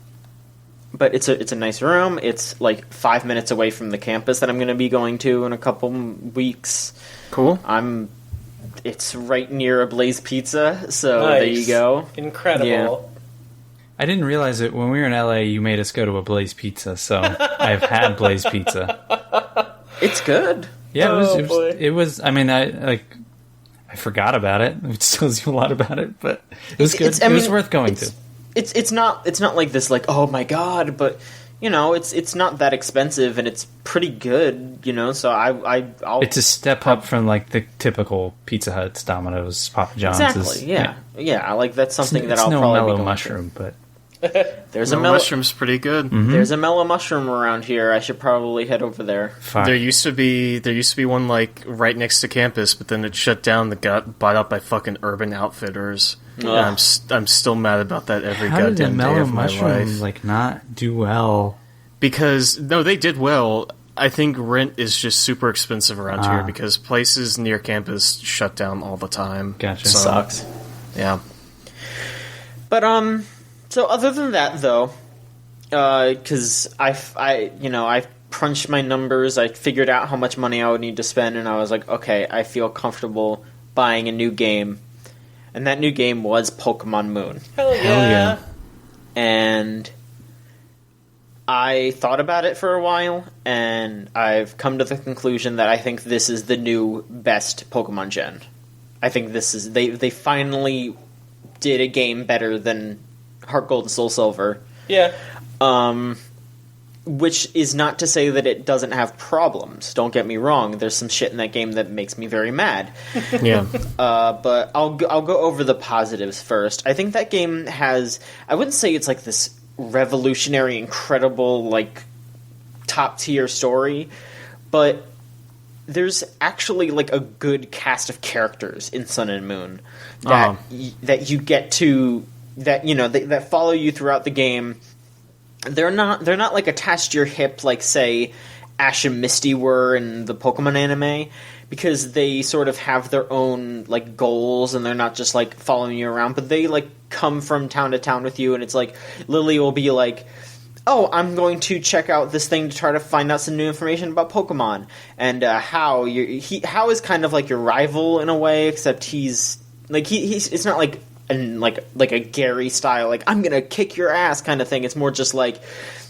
it's a nice room. It's like 5 minutes away from the campus that I'm going to be going to in a couple weeks. Cool. It's right near a Blaze Pizza, so nice. There you go. Incredible. Yeah. I didn't realize it when we were in LA. You made us go to a Blaze Pizza, so I've had Blaze Pizza. It's good. Yeah, it was. I mean, I forgot about it, which tells you a lot about it. But it was good. It was worth going to. It's not like this, like, oh my god, but. It's not that expensive and it's pretty good, so I'll... It's a step up from, like, the typical Pizza Hut, Domino's, Papa John's. Exactly, yeah. Yeah, like, that's something that I'll probably be going mushroom, to. But... There's mellow mushroom's pretty good. Mm-hmm. There's a mellow mushroom around here. I should probably head over there. Fine. There used to be one, like, right next to campus, but then it shut down that got bought up by fucking Urban Outfitters. I'm still mad about that every goddamn day of my life. How did mellow mushroom, like, not do well? Because, no, they did well. I think rent is just super expensive around here because places near campus shut down all the time. Gotcha. So, sucks. Yeah. But, so other than that, though, because I've crunched my numbers. I figured out how much money I would need to spend, and I was like, okay, I feel comfortable buying a new game. And that new game was Pokemon Moon. Hell yeah. And I thought about it for a while, and I've come to the conclusion that I think this is the new best Pokemon gen. I think this is... They finally did a game better than Heart Gold and Soul Silver. Yeah. Which is not to say that it doesn't have problems. Don't get me wrong. There's some shit in that game that makes me very mad. Yeah. But I'll go over the positives first. I think that game has... I wouldn't say it's like this revolutionary, incredible, like, top-tier story, but there's actually, like, a good cast of characters in Sun and Moon that that you get to... that, you know, that follow you throughout the game. They're not like attached to your hip like, say, Ash and Misty were in the Pokemon anime, because they sort of have their own like goals, and they're not just like following you around, but they like come from town to town with you, and it's like Lily will be like, oh, I'm going to check out this thing to try to find out some new information about Pokemon, and How is kind of like your rival in a way, except he's it's not like like a Gary style, like, I'm gonna kick your ass kind of thing. It's more just like,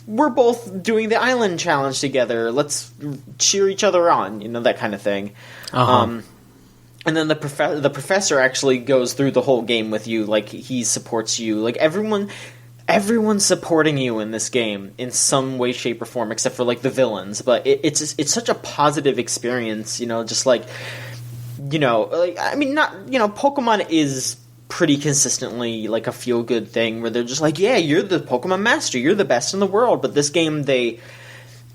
we're both doing the island challenge together, let's cheer each other on, you know, that kind of thing. And then the professor actually goes through the whole game with you, like, he supports you, like, everyone's supporting you in this game in some way, shape, or form, except for like the villains. But it's such a positive experience, you know, just like, you know, like, I mean, not, you know, Pokemon is pretty consistently like a feel-good thing where they're just like, yeah, you're the Pokemon master, you're the best in the world. But this game,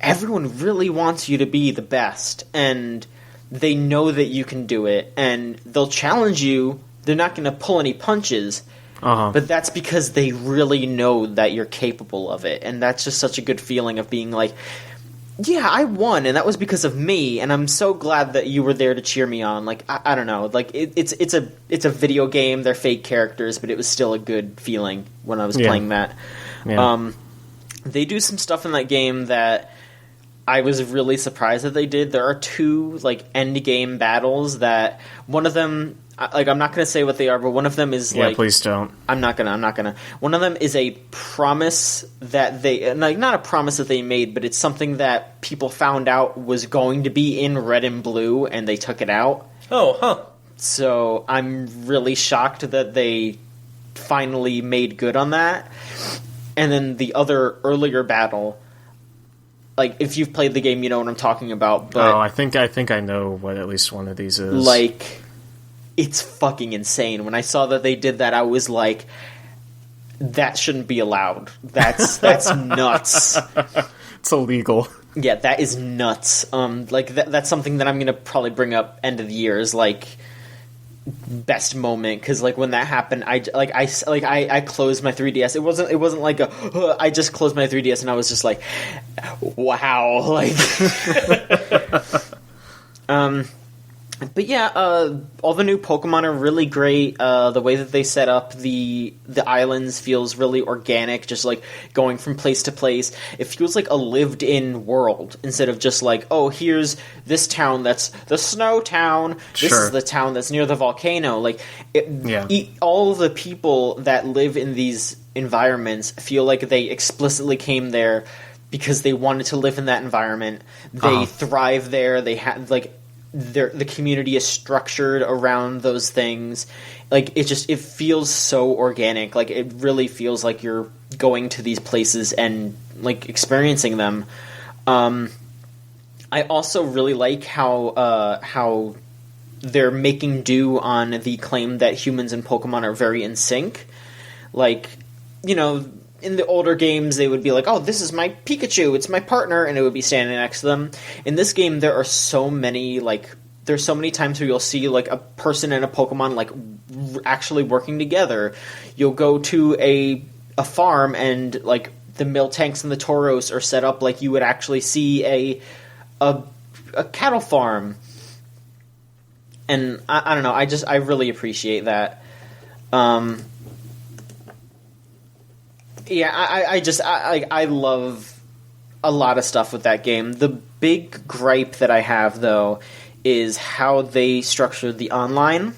everyone really wants you to be the best, and they know that you can do it, and they'll challenge you. They're not going to pull any punches, but that's because they really know that you're capable of it, and that's just such a good feeling of being like, yeah, I won, and that was because of me, and I'm so glad that you were there to cheer me on. Like, I don't know, like, it's a video game, they're fake characters, but it was still a good feeling when I was playing that. Yeah. They do some stuff in that game that I was really surprised that they did. There are two, like, end-game battles that, one of them, like, I'm not going to say what they are, but one of them is, like... Yeah, please don't. I'm not gonna. One of them is a promise that they... Like, not a promise that they made, but it's something that people found out was going to be in Red and Blue, and they took it out. Oh, huh. So, I'm really shocked that they finally made good on that. And then the other earlier battle... Like, if you've played the game, you know what I'm talking about, but... Oh, I think I know what at least one of these is. Like... It's fucking insane. When I saw that they did that, I was like, that shouldn't be allowed. That's nuts. It's illegal. Yeah, that is nuts. Like, that's something that I'm going to probably bring up end of the year as, like, best moment. Because, like, when that happened, I closed my 3DS. It wasn't like I just closed my 3DS and I was just like, wow. Like... But yeah, all the new Pokemon are really great. The way that they set up the islands feels really organic, just like going from place to place. It feels like a lived-in world instead of just like, oh, here's this town that's the snow town. This is the town that's near the volcano. Like, all the people that live in these environments feel like they explicitly came there because they wanted to live in that environment. They thrive there. They have, like... the community is structured around those things. Like, it feels so organic. Like, it really feels like you're going to these places and, like, experiencing them. I also really like how they're making do on the claim that humans and Pokemon are very in sync. Like, you know, in the older games, they would be like, oh, this is my Pikachu, it's my partner, and it would be standing next to them. In this game, there are so many, like, there's so many times where you'll see, like, a person and a Pokemon, like, actually working together. You'll go to a farm, and, like, the Miltanks and the Tauros are set up like you would actually see a cattle farm. And, I don't know, I really appreciate that. Yeah, I love a lot of stuff with that game. The big gripe that I have, though, is how they structured the online.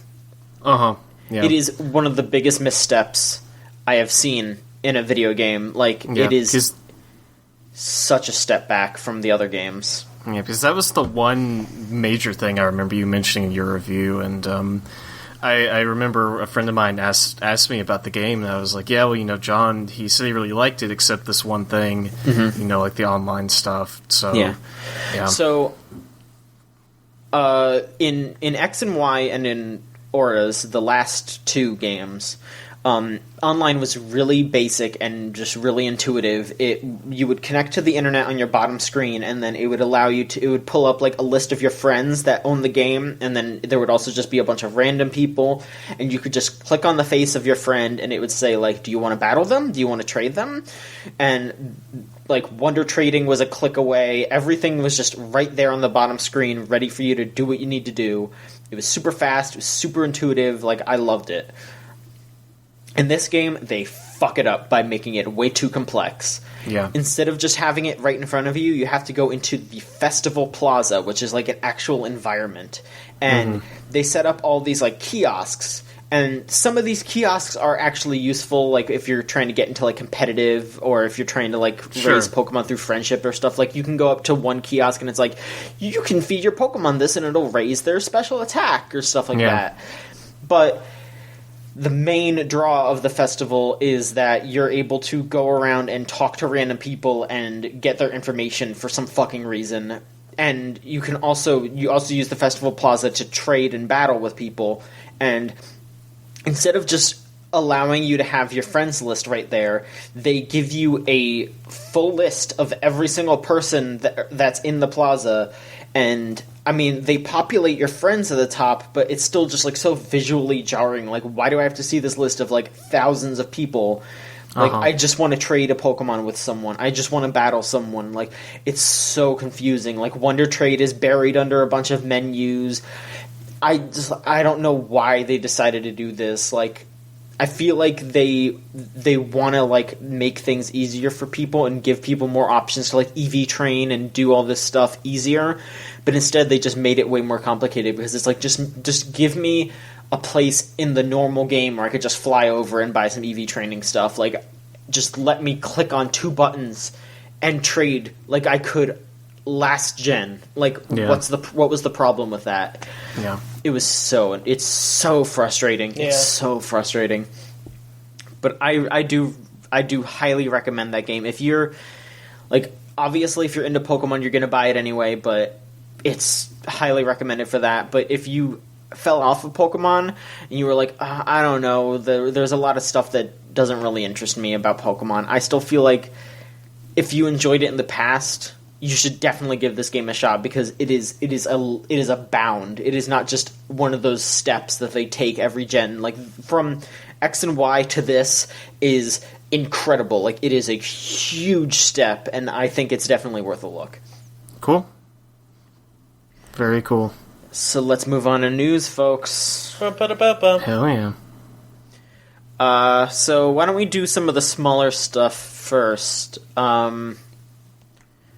Yeah. It is one of the biggest missteps I have seen in a video game. Like, it is such a step back from the other games. Yeah, because that was the one major thing I remember you mentioning in your review, and I remember a friend of mine asked me about the game, and I was like, yeah, well, John, he said he really liked it, except this one thing, like the online stuff. So, yeah. So, in X and Y and in Auras, the last two games, online was really basic and just really intuitive. You would connect to the internet on your bottom screen, and then it would allow you to. It would pull up like a list of your friends that own the game, and then there would also just be a bunch of random people, and you could just click on the face of your friend, and it would say like, "Do you want to battle them? Do you want to trade them?" And like Wonder Trading was a click away. Everything was just right there on the bottom screen, ready for you to do what you need to do. It was super fast. It was super intuitive. Like, I loved it. In this game, they fuck it up by making it way too complex. Yeah. Instead of just having it right in front of you, you have to go into the Festival Plaza, which is like an actual environment. And they set up all these like kiosks. And some of these kiosks are actually useful, like if you're trying to get into like competitive, or if you're trying to like raise Pokemon through friendship or stuff. Like, you can go up to one kiosk and it's like, you can feed your Pokemon this and it'll raise their special attack or stuff like that. But the main draw of the festival is that you're able to go around and talk to random people and get their information for some fucking reason. And you also use the Festival Plaza to trade and battle with people. And instead of just allowing you to have your friends list right there, they give you a full list of every single person that's in the plaza. And I mean, they populate your friends at the top, but it's still just like so visually jarring. Like, why do I have to see this list of like thousands of people? Like, I just want to trade a Pokemon with someone. I just want to battle someone. Like, it's so confusing. Like, Wonder Trade is buried under a bunch of menus. I don't know why they decided to do this. Like, I feel like they want to like make things easier for people and give people more options to like EV train and do all this stuff easier, but instead they just made it way more complicated, because it's like, just give me a place in the normal game where I could just fly over and buy some EV training stuff. Like, just let me click on two buttons and trade like I could last gen. Like, what was the problem with that? Yeah. It's so frustrating. Yeah. It's so frustrating. But I do highly recommend that game. If you're like, obviously if you're into Pokemon, you're going to buy it anyway, but it's highly recommended for that. But if you fell off of Pokemon and you were like, I don't know, there's a lot of stuff that doesn't really interest me about Pokemon, I still feel like if you enjoyed it in the past, you should definitely give this game a shot, because it is a bound. It is not just one of those steps that they take every gen. Like, from X and Y to this is incredible. Like, it is a huge step, and I think it's definitely worth a look. Cool. Very cool. So let's move on to news, folks. Hell yeah. So why don't we do some of the smaller stuff first?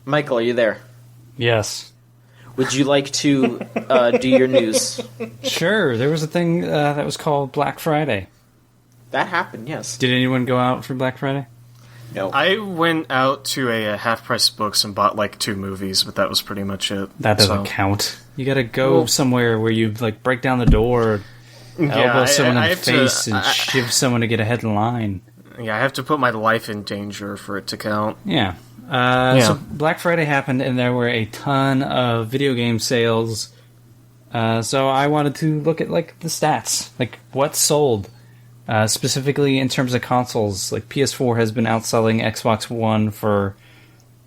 Michael, are you there? Yes. Would you like to do your news? Sure. There was a thing that was called Black Friday. That happened, yes. Did anyone go out for Black Friday? No. I went out to a half-price books and bought like 2 movies, but that was pretty much it. That doesn't count. You gotta go somewhere where you like break down the door, elbow someone in the face, and shiv someone to get ahead in line. Yeah, I have to put my life in danger for it to count. Yeah. So Black Friday happened, and there were a ton of video game sales. So I wanted to look at like the stats, like what sold, specifically in terms of consoles. Like PS4 has been outselling Xbox One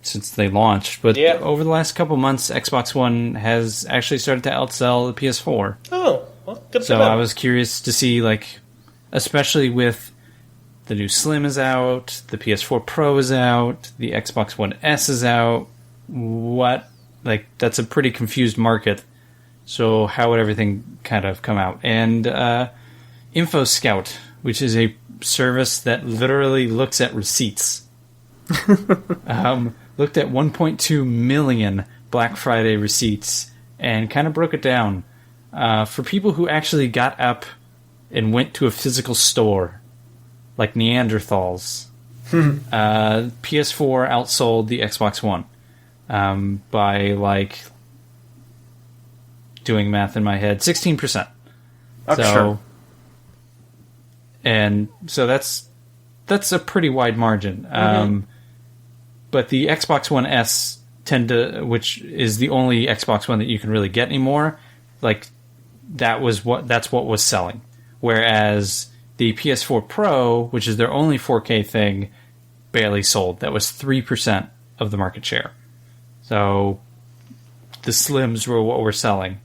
since they launched, but over the last couple months, Xbox One has actually started to outsell the PS4. Oh, well, good. So I was curious to see, like, especially with the new Slim is out, the PS4 Pro is out, the Xbox One S is out. That's a pretty confused market. So how would everything kind of come out? And Info Scout, which is a service that literally looks at receipts, looked at 1.2 million Black Friday receipts and kind of broke it down. For people who actually got up and went to a physical store, like Neanderthals, PS4 outsold the Xbox One by, like, doing math in my head, 16%. Okay, sure. And so that's a pretty wide margin. But the Xbox One S which is the only Xbox One that you can really get anymore, like that's what was selling. Whereas the PS4 Pro, which is their only 4K thing, barely sold. That was 3% of the market share. So the Slims were what were selling.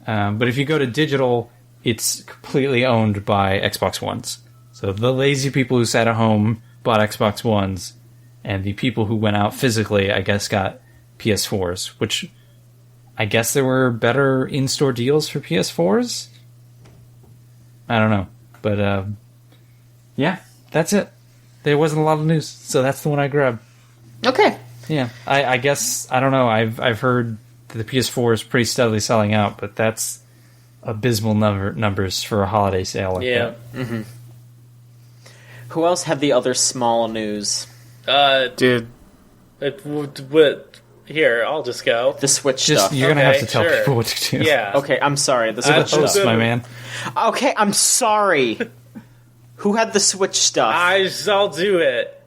But if you go to digital, it's completely owned by Xbox Ones. So the lazy people who sat at home bought Xbox Ones, and the people who went out physically, I guess, got PS4s, which I guess there were better in-store deals for PS4s? I don't know. But, yeah, that's it. There wasn't a lot of news, so that's the one I grabbed. Okay. Yeah, I guess, I don't know, I've heard that the PS4 is pretty steadily selling out, but that's abysmal numbers for a holiday sale like that. Mm-hmm. Who else had the other small news? Dude. Here, I'll just go. The Switch stuff. You're going to have to tell sure. people what to do. Yeah. Okay, I'm sorry. The Switch Host, stuff. my man. Okay, I'm sorry. Who had the Switch stuff? I'll do it.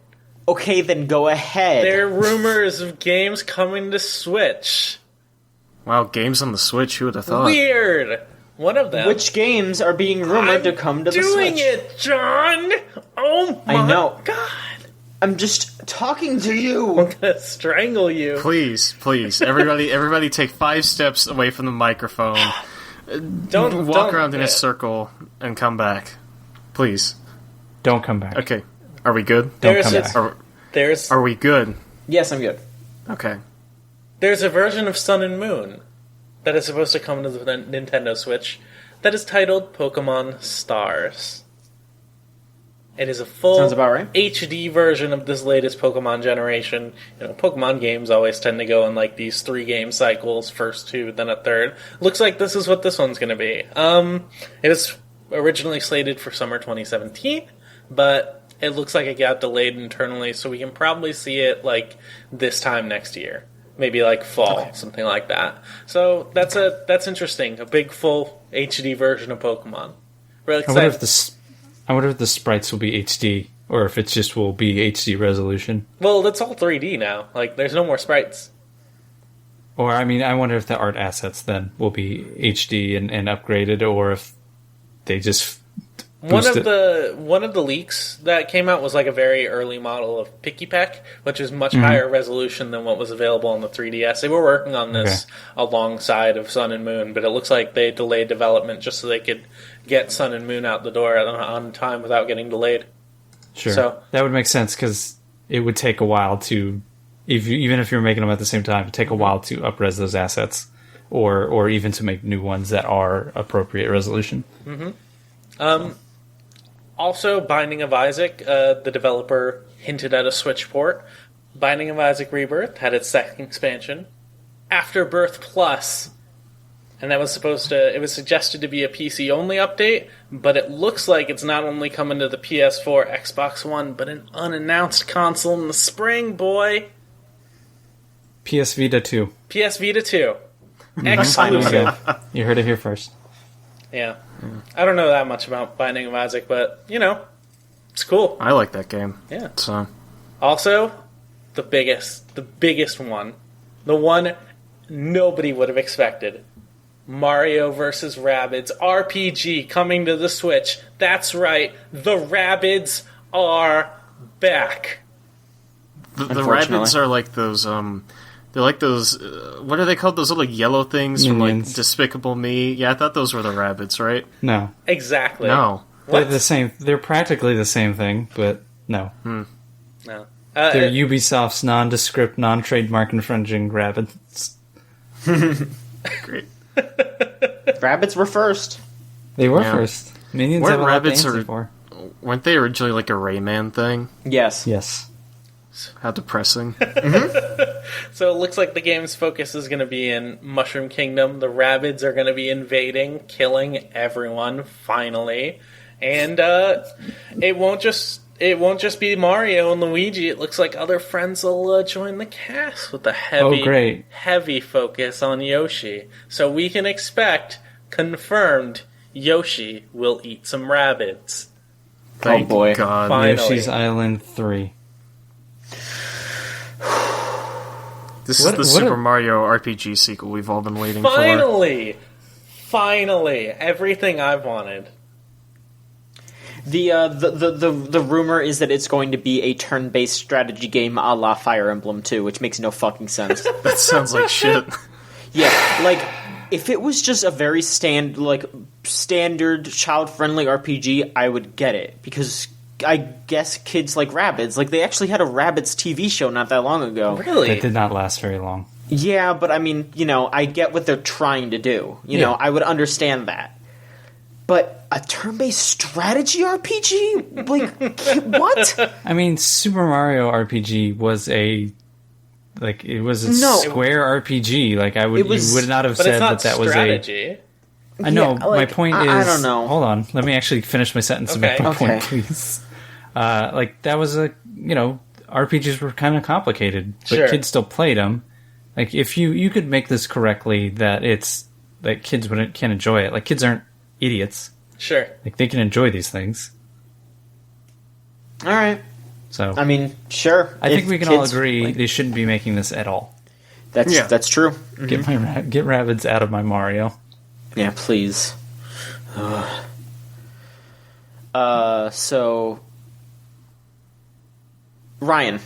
Okay, then go ahead. There are rumors of games coming to Switch. Wow, games on the Switch, who would have thought? Weird. One of them. Which games are being rumored to come to the Switch? Doing it, John! Oh my I know. God. I'm just talking to you. I'm gonna strangle you. Please, everybody take 5 steps away from the microphone. Don't walk around in a circle and come back. Please. Don't come back. Okay. Are we good? Don't come back. Are we good? Yes, I'm good. Okay. There's a version of Sun and Moon that is supposed to come to the Nintendo Switch that is titled Pokemon Stars. It is a full Sounds about right. HD version of this latest Pokemon generation. You know, Pokemon games always tend to go in like these 3-game cycles, first 2, then a third. Looks like this is what this one's going to be. It was originally slated for summer 2017, but it looks like it got delayed internally, so we can probably see it like this time next year. Maybe like fall, something like that. So that's interesting. A big full HD version of Pokemon. Really excited. I wonder if the sprites will be HD, or if it just will be HD resolution. Well, it's all 3D now. Like, there's no more sprites. Or, I mean, I wonder if the art assets then will be HD and upgraded, or if they just One of the leaks that came out was like a very early model of Pikipek, which is much higher resolution than what was available on the 3DS. They were working on this alongside of Sun and Moon, but it looks like they delayed development just so they could get Sun and Moon out the door on time without getting delayed. Sure, so, that would make sense because it would take a while to, even if you're making them at the same time, it'd take a while to up-res those assets, or even to make new ones that are appropriate resolution. Also, Binding of Isaac, the developer hinted at a Switch port. Binding of Isaac Rebirth had its second expansion, Afterbirth Plus, and that was it was suggested to be a PC-only update, but it looks like it's not only coming to the PS4, Xbox One, but an unannounced console in the spring, boy! PS Vita 2. PS Vita 2. Exclusive. You heard it here first. Yeah. I don't know that much about Binding of Isaac, but, you know, it's cool. I like that game. Yeah. So. Also, the biggest one, the one nobody would have expected, Mario vs. Rabbids RPG coming to the Switch. That's right, the Rabbids are back. The Rabbids are like those, they're like those, what are they called? Those little yellow things Minions. from, like, Despicable Me? Yeah, I thought those were the Rabbids, right? No. Exactly. No. They're the same. They're practically the same thing, but no. No. They're Ubisoft's nondescript, non-trademark infringing rabbits. Great. Rabbits were first. They were Yeah. first. Minions Weren't have a lot to rabbits answer for. Weren't they originally like a Rayman thing? Yes. Yes. How depressing. So it looks like the game's focus is going to be in Mushroom Kingdom. The Rabbids are going to be invading, killing everyone, finally. And it won't just be Mario and Luigi. It looks like other friends will join the cast with a heavy focus on Yoshi. So we can expect, confirmed, Yoshi will eat some Rabbids. Thank boy. God. Finally. Yoshi's Island 3. This is the Super Mario RPG sequel we've all been waiting for. Finally, everything I've wanted. The rumor is that it's going to be a turn-based strategy game a la Fire Emblem 2, which makes no fucking sense. That sounds like shit. Yeah, like, if it was just a very standard child-friendly RPG, I would get it, because I guess kids like Rabbids. Like, they actually had a Rabbids TV show not that long ago. Really? It did not last very long. Yeah, but I mean, I get what they're trying to do. You know, I would understand that. But a turn-based strategy RPG? Like, what? I mean, Super Mario RPG was a square RPG. Like, you would not have said that was a... I know. Yeah, like, my point is... I don't know. Hold on. Let me actually finish my sentence and make my point, please. That was RPGs were kind of complicated, but kids still played them. Like, if you could make this correctly, that kids can enjoy it. Like, kids aren't idiots. Sure. Like, they can enjoy these things. All right. So, I mean, sure. I think we can all agree they shouldn't be making this at all. That's true. Mm-hmm. Get Rabbids out of my Mario. Yeah, please. So, Ryan.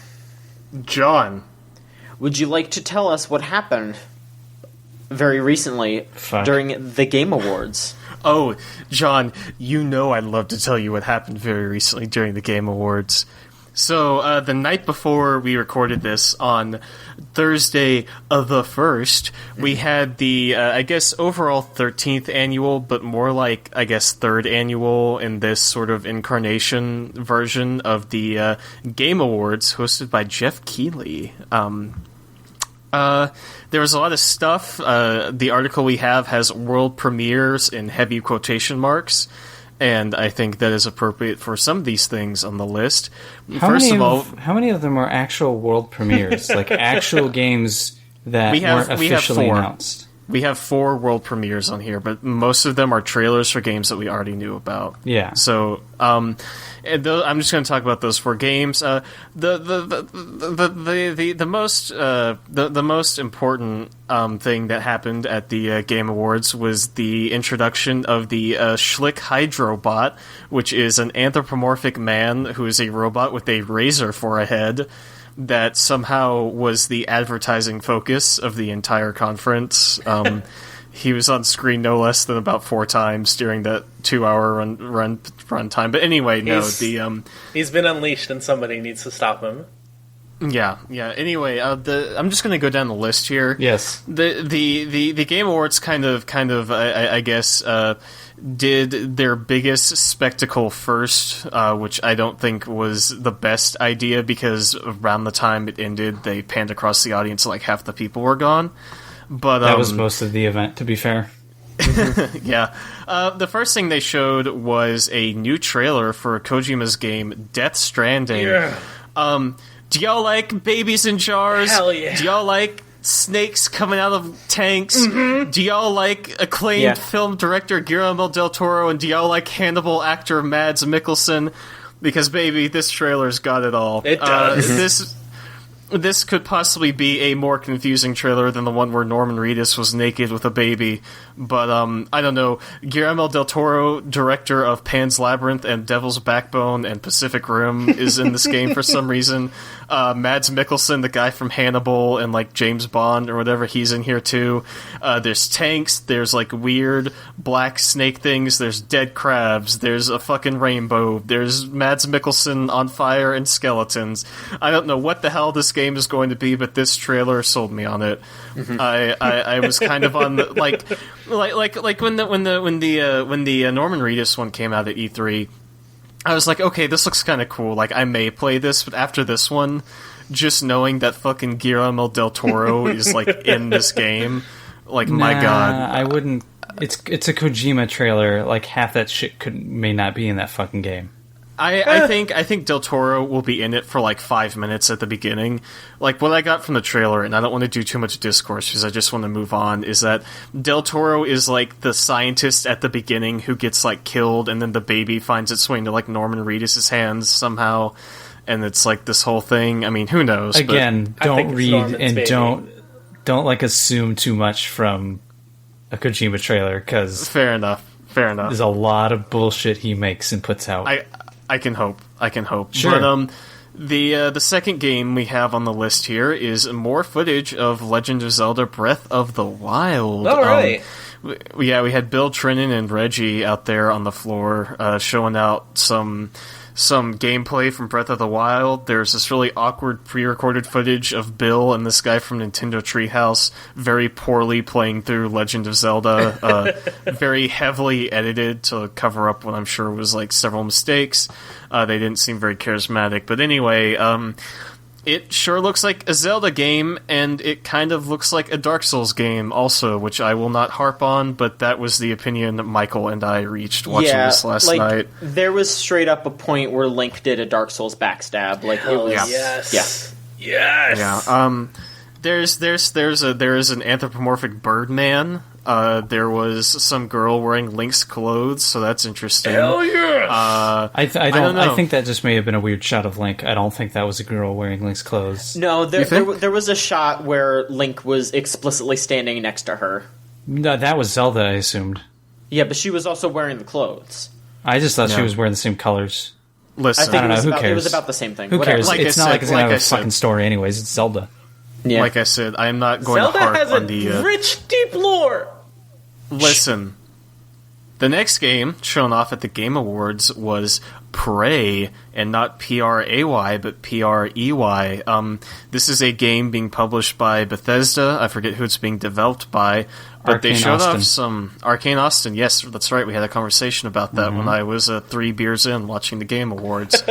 John. Would you like to tell us what happened very recently during the Game Awards? Oh, John, I'd love to tell you what happened very recently during the Game Awards. So, the night before we recorded this, on Thursday the 1st, we had the, overall 13th annual, but more like, 3rd annual in this sort of incarnation version of the Game Awards, hosted by Jeff Keighley. There was a lot of stuff. The article we have has world premieres in heavy quotation marks, and I think that is appropriate for some of these things on the list. How many of them are actual world premieres? Like, actual games that weren't officially announced? We have 4 world premieres on here, but most of them are trailers for games that we already knew about. Yeah. So, I'm just going to talk about those 4 games. The most important thing that happened at the Game Awards was the introduction of the Schlick Hydrobot, which is an anthropomorphic man who is a robot with a razor for a head. That somehow was the advertising focus of the entire conference. He was on screen no less than about 4 times during that 2-hour run time. But anyway, he's been unleashed, and somebody needs to stop him. Yeah. Anyway, I'm just going to go down the list here. Yes. The Game Awards kind of I guess did their biggest spectacle first, which I don't think was the best idea, because around the time it ended, they panned across the audience, like half the people were gone. But that was most of the event, to be fair. Yeah. The first thing they showed was a new trailer for Kojima's game Death Stranding. Yeah. Do y'all like babies in jars? Hell yeah. Do y'all like snakes coming out of tanks? Mm-hmm. Do y'all like acclaimed film director Guillermo del Toro? And do y'all like Hannibal actor Mads Mikkelsen? Because, baby, this trailer's got it all. It does. This could possibly be a more confusing trailer than the one where Norman Reedus was naked with a baby. But, I don't know. Guillermo del Toro, director of Pan's Labyrinth and Devil's Backbone and Pacific Rim, is in this game for some reason. Mads Mikkelsen, the guy from Hannibal and, like, James Bond or whatever, he's in here, too. There's tanks, there's, like, weird black snake things, there's dead crabs, there's a fucking rainbow, there's Mads Mikkelsen on fire and skeletons. I don't know what the hell this game is going to be, but this trailer sold me on it. Mm-hmm. I was kind of on the, like when the Norman Reedus one came out at E3, I was like, okay, this looks kind of cool. Like, I may play this, but after this one, just knowing that fucking Guillermo del Toro is, like, in this game, like, my god. I wouldn't... It's a Kojima trailer. Like, half that shit may not be in that fucking game. I think Del Toro will be in it for like 5 minutes at the beginning. Like, what I got from the trailer, and I don't want to do too much discourse because I just want to move on, is that Del Toro is like the scientist at the beginning who gets like killed, and then the baby finds its way into like Norman Reedus' hands somehow, and it's like this whole thing. I mean, who knows? Again, don't read Norman's and baby. don't like assume too much from a Kojima trailer, because fair enough. there's a lot of bullshit he makes and puts out. I can hope. Sure. But the second game we have on the list here is more footage of Legend of Zelda: Breath of the Wild. All right. We had Bill Trinan and Reggie out there on the floor showing out some gameplay from Breath of the Wild. There's this really awkward pre-recorded footage of Bill and this guy from Nintendo Treehouse very poorly playing through Legend of Zelda, very heavily edited to cover up what I'm sure was like several mistakes. They didn't seem very charismatic, but anyway, it sure looks like a Zelda game, and it kind of looks like a Dark Souls game also, which I will not harp on, but that was the opinion that Michael and I reached watching this last night. There was straight up a point where Link did a Dark Souls backstab. Like, it was... Yes. Yeah. Yes. Yeah. There is an anthropomorphic Birdman. There was some girl wearing Link's clothes, so that's interesting. Hell yeah! I don't know. I think that just may have been a weird shot of Link. I don't think that was a girl wearing Link's clothes. No, You think? there was a shot where Link was explicitly standing next to her. No, that was Zelda, I assumed. Yeah, but she was also wearing the clothes. I just thought she No. was wearing the same colors. Listen, I think I don't know, who It cares? was about the same thing. Who Whatever. cares? Like It's I not said- like it's gonna like have I a said- fucking story anyways. It's Zelda. Yeah. like I said, I am not going Zelda to harp has on a the... rich, deep lore. Listen, the next game shown off at the Game Awards was Prey, and not P-R-A-Y, but P-R-E-Y. This is a game being published by Bethesda. I forget who it's being developed by, but they Arcane showed Austin. off some... Arcane Austin, yes, that's right. We had a conversation about that when I was 3 beers in watching the Game Awards.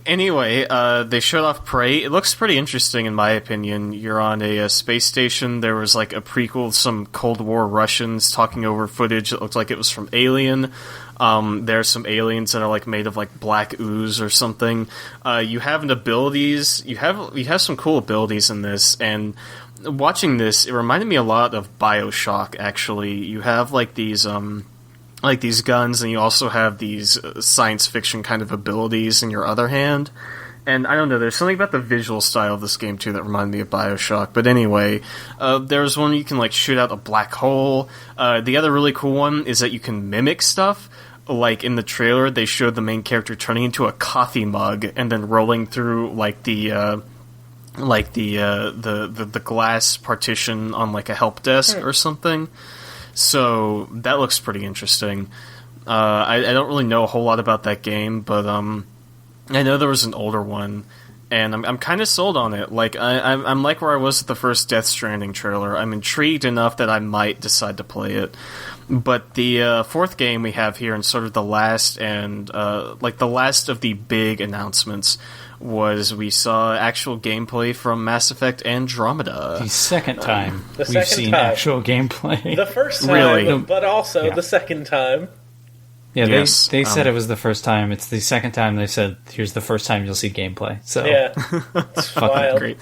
Anyway, they showed off Prey. It looks pretty interesting, in my opinion. You're on a space station. There was like a prequel of some Cold War Russians talking over footage that looked like it was from Alien. There's some aliens that are like made of like black ooze or something. You have abilities. You have some cool abilities in this, and watching this, it reminded me a lot of BioShock. Actually, you have like these guns, and you also have these science fiction kind of abilities in your other hand. And I don't know, there's something about the visual style of this game, too, that reminded me of BioShock. But anyway, there's one you can, like, shoot out a black hole. The other really cool one is that you can mimic stuff. Like, in the trailer, they showed the main character turning into a coffee mug and then rolling through, like, the glass partition on, like, a help desk or something. So, that looks pretty interesting. I don't really know a whole lot about that game, but, I know there was an older one, and I'm kind of sold on it. Like, I'm like where I was with the first Death Stranding trailer. I'm intrigued enough that I might decide to play it. But the fourth game we have here, and sort of the last, and the last of the big announcements, was we saw actual gameplay from Mass Effect Andromeda. The second time The we've second seen time. actual gameplay. The first time, Really? but also Yeah. the second time. Yeah, Yes, they said it was the first time. It's the second time they said, here's the first time you'll see gameplay. So Yeah, it's fucking wild. Great.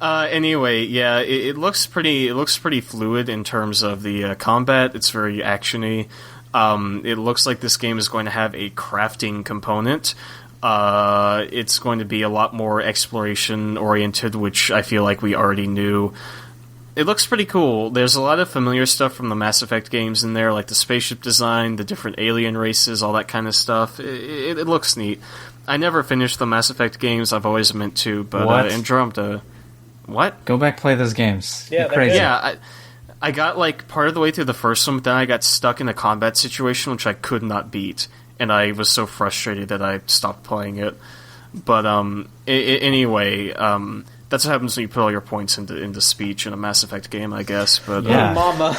Anyway, yeah, it looks pretty. It looks pretty fluid in terms of the combat. It's very actiony. It looks like this game is going to have a crafting component. It's going to be a lot more exploration oriented, which I feel like we already knew. It looks pretty cool. There's a lot of familiar stuff from the Mass Effect games in there, like the spaceship design, the different alien races, all that kind of stuff. It looks neat. I never finished the Mass Effect games. I've always meant to, but What? Andromeda... What? go back play those games. Yeah, You're they're crazy. good. Yeah, I got like part of the way through the first one, but then I got stuck in a combat situation which I could not beat, and I was so frustrated that I stopped playing it. But anyway, that's what happens when you put all your points into speech in a Mass Effect game, I guess. But Yeah. Mama.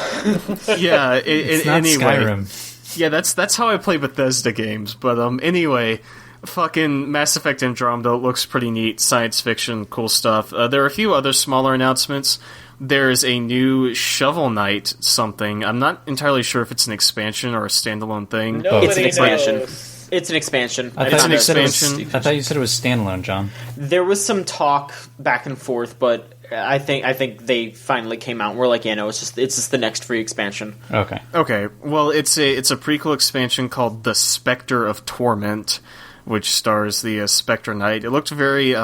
yeah, It's not anyway. Skyrim. Yeah, that's how I play Bethesda games. But anyway, fucking Mass Effect Andromeda looks pretty neat, science fiction, cool stuff. There are a few other smaller announcements. There's a new Shovel Knight something. I'm not entirely sure if it's an expansion or a standalone thing. Nobody It's an expansion. knows. It's an expansion. I It's thought an you said it was- expansion. I thought you said it was standalone, John. There was some talk back and forth, but I think they finally came out and we're like, yeah, no, it's just the next free expansion. Okay. Okay, well, it's a prequel expansion called The Spectre of Torment, which stars the Spectre Knight. It looked very.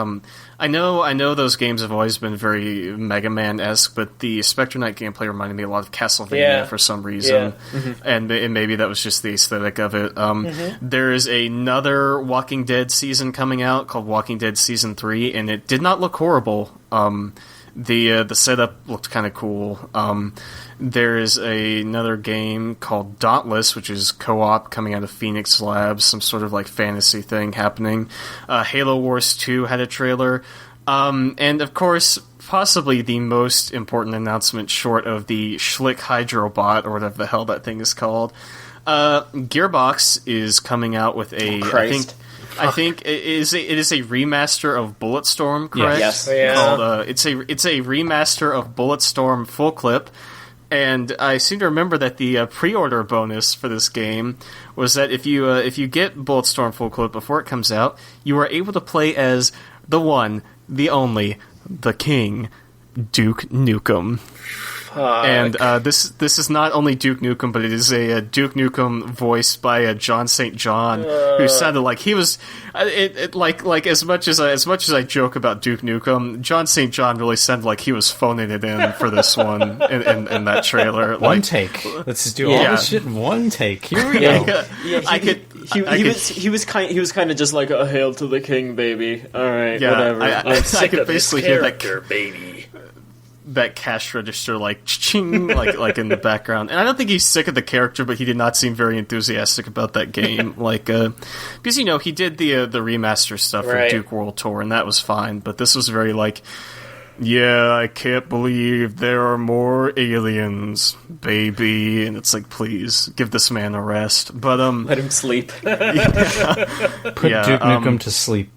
I know those games have always been very Mega Man-esque, but the Spectre Knight gameplay reminded me a lot of Castlevania Yeah. for some reason, Yeah. and maybe that was just the aesthetic of it. There is another Walking Dead season coming out called Walking Dead Season 3, and it did not look horrible. The setup looked kind of cool. There is another game called Dauntless, which is co-op coming out of Phoenix Labs, some sort of like fantasy thing happening. Halo Wars 2 had a trailer. And of course, possibly the most important announcement short of the Schlick Hydrobot, or whatever the hell that thing is called. Gearbox is coming out with a... Christ. I think it is a remaster of Bulletstorm, correct? Yes. Yeah. Called, it's a remaster of Bulletstorm Full Clip, and I seem to remember that the pre-order bonus for this game was that if you get Bulletstorm Full Clip before it comes out, you are able to play as the one, the only, the king, Duke Nukem. And this is not only Duke Nukem, but it is a Duke Nukem voiced by John St. John, who sounded like he was. Like as much as I joke about Duke Nukem, John St. John really sounded like he was phoning it in for this one in that trailer. One Like, take. Let's just do all Yeah. this shit in one take. Here we Yeah. go. Yeah, he was kind of just like a hail to the king, baby. All right, Yeah, whatever. I could basically hear that baby. that cash register like ching like in the background, and I don't think he's sick of the character, but he did not seem very enthusiastic about that game. Because he did the remaster stuff for Right. Duke World Tour, and that was fine. But this was very like, yeah, I can't believe there are more aliens, baby, and it's like, please give this man a rest. But Let him sleep. Put Yeah, Duke Nukem to sleep.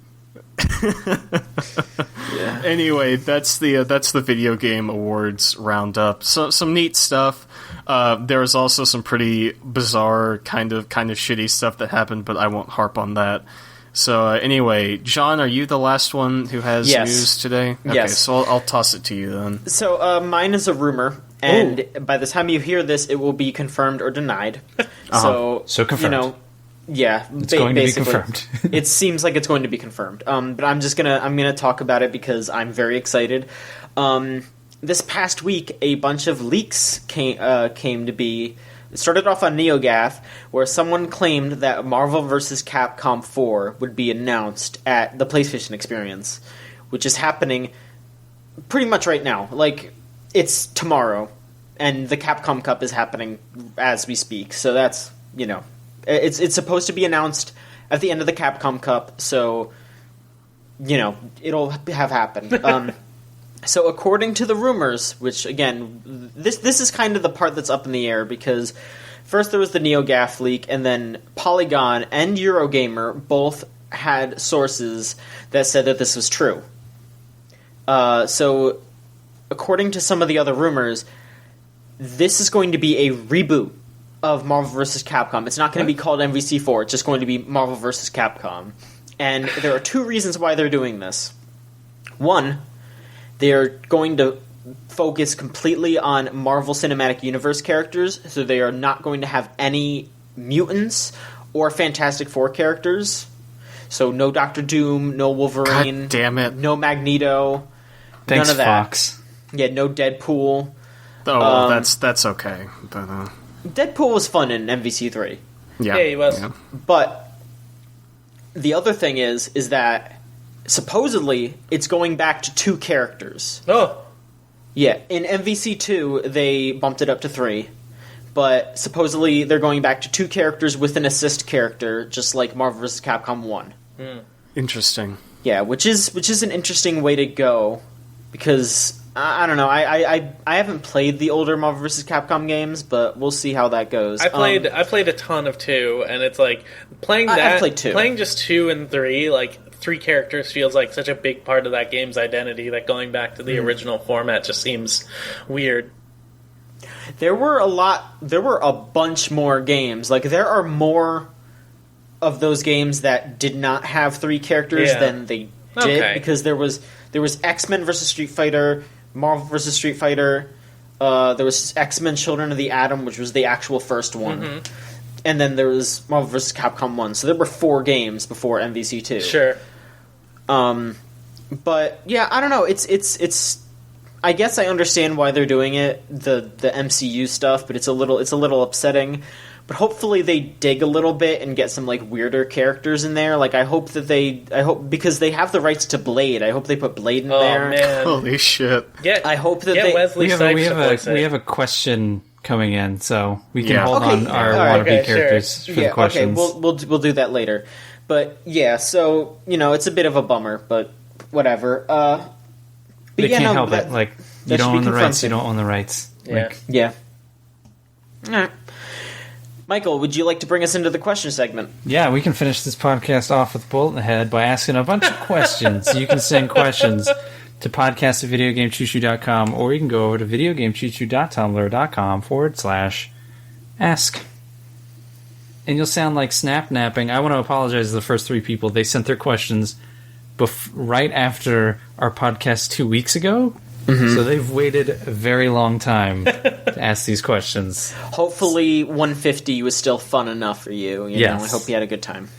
Anyway, that's the video game awards roundup. So some neat stuff. There was also some pretty bizarre kind of shitty stuff that happened, but I won't harp on that. So anyway, John, are you the last one who has Yes. news today? Okay, Yes. so I'll toss it to you then. So mine is a rumor, and by the time you hear this, it will be confirmed or denied. So confirmed. Yeah, It's going to be basically, confirmed. It seems like it's going to be confirmed. But I'm gonna talk about it because I'm very excited. This past week, a bunch of leaks came to be. It started off on NeoGAF, where someone claimed that Marvel vs. Capcom 4 would be announced at the PlayStation Experience, which is happening pretty much right now. Like, it's tomorrow, and the Capcom Cup is happening as we speak. So that's, it's supposed to be announced at the end of the Capcom Cup, so, it'll have happened. So according to the rumors, which again, this is kind of the part that's up in the air, because first there was the NeoGAF leak, and then Polygon and Eurogamer both had sources that said that this was true. So according to some of the other rumors, this is going to be a reboot of Marvel vs. Capcom. It's not going to be called MVC4, it's just going to be Marvel vs. Capcom. And there are two reasons why they're doing this. One, they're going to focus completely on Marvel Cinematic Universe characters, so they are not going to have any mutants or Fantastic Four characters. So no Doctor Doom, no Wolverine, God damn it. no Magneto, Thanks, none of that. Fox. Yeah, no Deadpool. Oh, that's okay. But Deadpool was fun in MVC3. yeah, Yeah, he was. yeah. But the other thing is that supposedly it's going back to 2 characters. Oh, Yeah, in MVC2 they bumped it up to 3, but supposedly they're going back to 2 characters with an assist character, just like Marvel vs. Capcom 1. Interesting. Yeah, which is an interesting way to go, because I don't know. I haven't played the older Marvel vs. Capcom games, but we'll see how that goes. I played a ton of 2, and it's like playing that. I've played 2. Playing just 2 and 3, like 3 characters feels like such a big part of that game's identity that going back to the original format just seems weird. There were a bunch more games. Like, there are more of those games that did not have 3 characters than they did, because there was X-Men vs. Street Fighter, Marvel vs. Street Fighter, there was X-Men Children of the Atom, which was the actual first one, and then there was Marvel vs. Capcom 1. So there were 4 games before MVC2. Sure. But yeah, I don't know. It's. I guess I understand why they're doing it, the MCU stuff, but it's a little upsetting. But hopefully they dig a little bit and get some like weirder characters in there. Like I hope because they have the rights to Blade. I hope they put Blade in there. Oh man! Holy shit! I hope that they. Wesley we have a question coming in, so we can hold on our wannabe characters for the questions. Okay, we'll do that later. But yeah, so it's a bit of a bummer, but whatever. They can't help it. Like, you don't own the rights, you don't own the rights. Yeah. Yeah. All right. Michael, would you like to bring us into the question segment? Yeah, we can finish this podcast off with a bullet in the head by asking a bunch of questions. You can send questions to podcast@videogamechoochoo.com, or you can go over to videogamechoochoo.tumblr.com/ask. And you'll sound like snap napping. I want to apologize to the first 3 people. They sent their questions right after our podcast 2 weeks ago. So they've waited a very long time to ask these questions. Hopefully 150 was still fun enough for you. Yes. I hope you had a good time.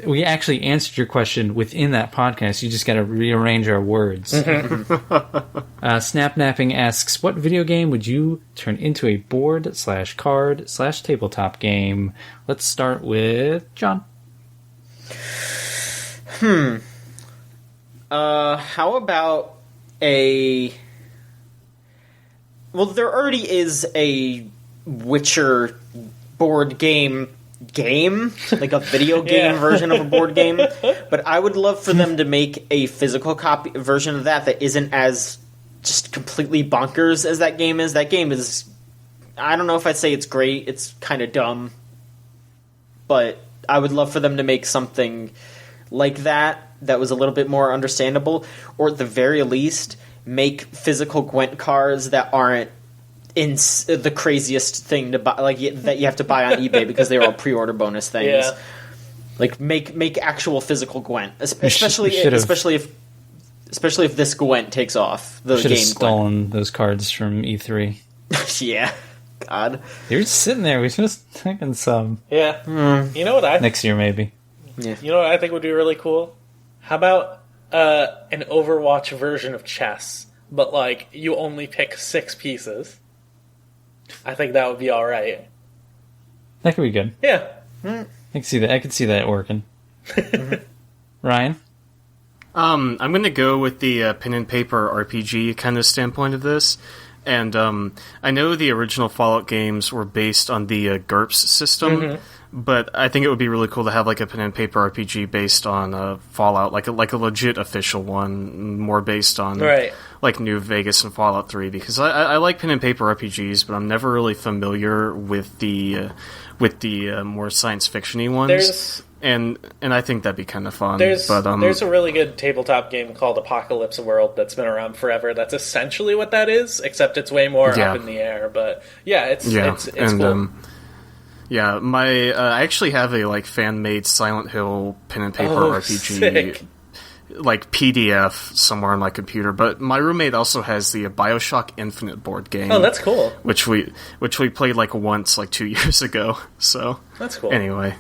We actually answered your question within that podcast. You just got to rearrange our words. Snapnapping asks, what video game would you turn into a board/card/tabletop game? Let's start with John. How about a... Well, there already is a Witcher board game, like a video game version of a board game, but I would love for them to make a physical copy version of that isn't as just completely bonkers as that game is. That game is... I don't know if I'd say it's great, it's kind of dumb, but I would love for them to make something like that was a little bit more understandable, or at the very least make physical Gwent cards that aren't in the craziest thing to buy, like that you have to buy on eBay because they're all pre-order bonus things. Yeah. Like make actual physical Gwent, especially if this Gwent takes off. The should game have stolen those cards from E3. Yeah, God, they were just sitting there. We should have taken some. Yeah, You know what I next year maybe. Yeah. You know what I think would be really cool? How about an Overwatch version of chess, but like you only pick 6 pieces? I think that would be all right. That could be good. Yeah. I can see that. I could see that working. Ryan? I'm going to go with the pen and paper RPG kind of standpoint of this. And I know the original Fallout games were based on the GURPS system, but I think it would be really cool to have like a pen and paper RPG based on Fallout, like a legit official one, more based on like New Vegas and Fallout 3. Because I like pen and paper RPGs, but I'm never really familiar with the more science fiction-y ones. And I think that'd be kind of fun. There's a really good tabletop game called Apocalypse World that's been around forever. That's essentially what that is, except it's way more up in the air. But yeah, it's cool. I actually have a like fan-made Silent Hill pen and paper RPG, sick. like PDF somewhere on my computer. But my roommate also has the BioShock Infinite board game. Oh, that's cool. Which we played like once, like 2 years ago. So that's cool. Anyway.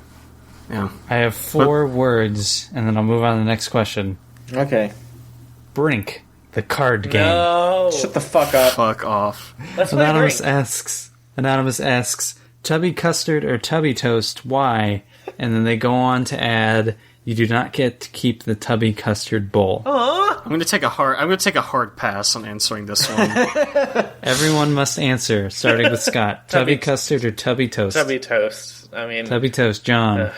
Yeah. I have 4 words, and then I'll move on to the next question. Okay. Brink, the card game. No. Shut the fuck up. Fuck off. That's Anonymous asks, Tubby Custard or Tubby Toast, why? And then they go on to add, you do not get to keep the Tubby Custard bowl. Aww. I'm going to take a hard pass on answering this one. Everyone must answer, starting with Scott. Tubby Custard or Tubby Toast? Tubby Toast. I mean... Tubby Toast, John.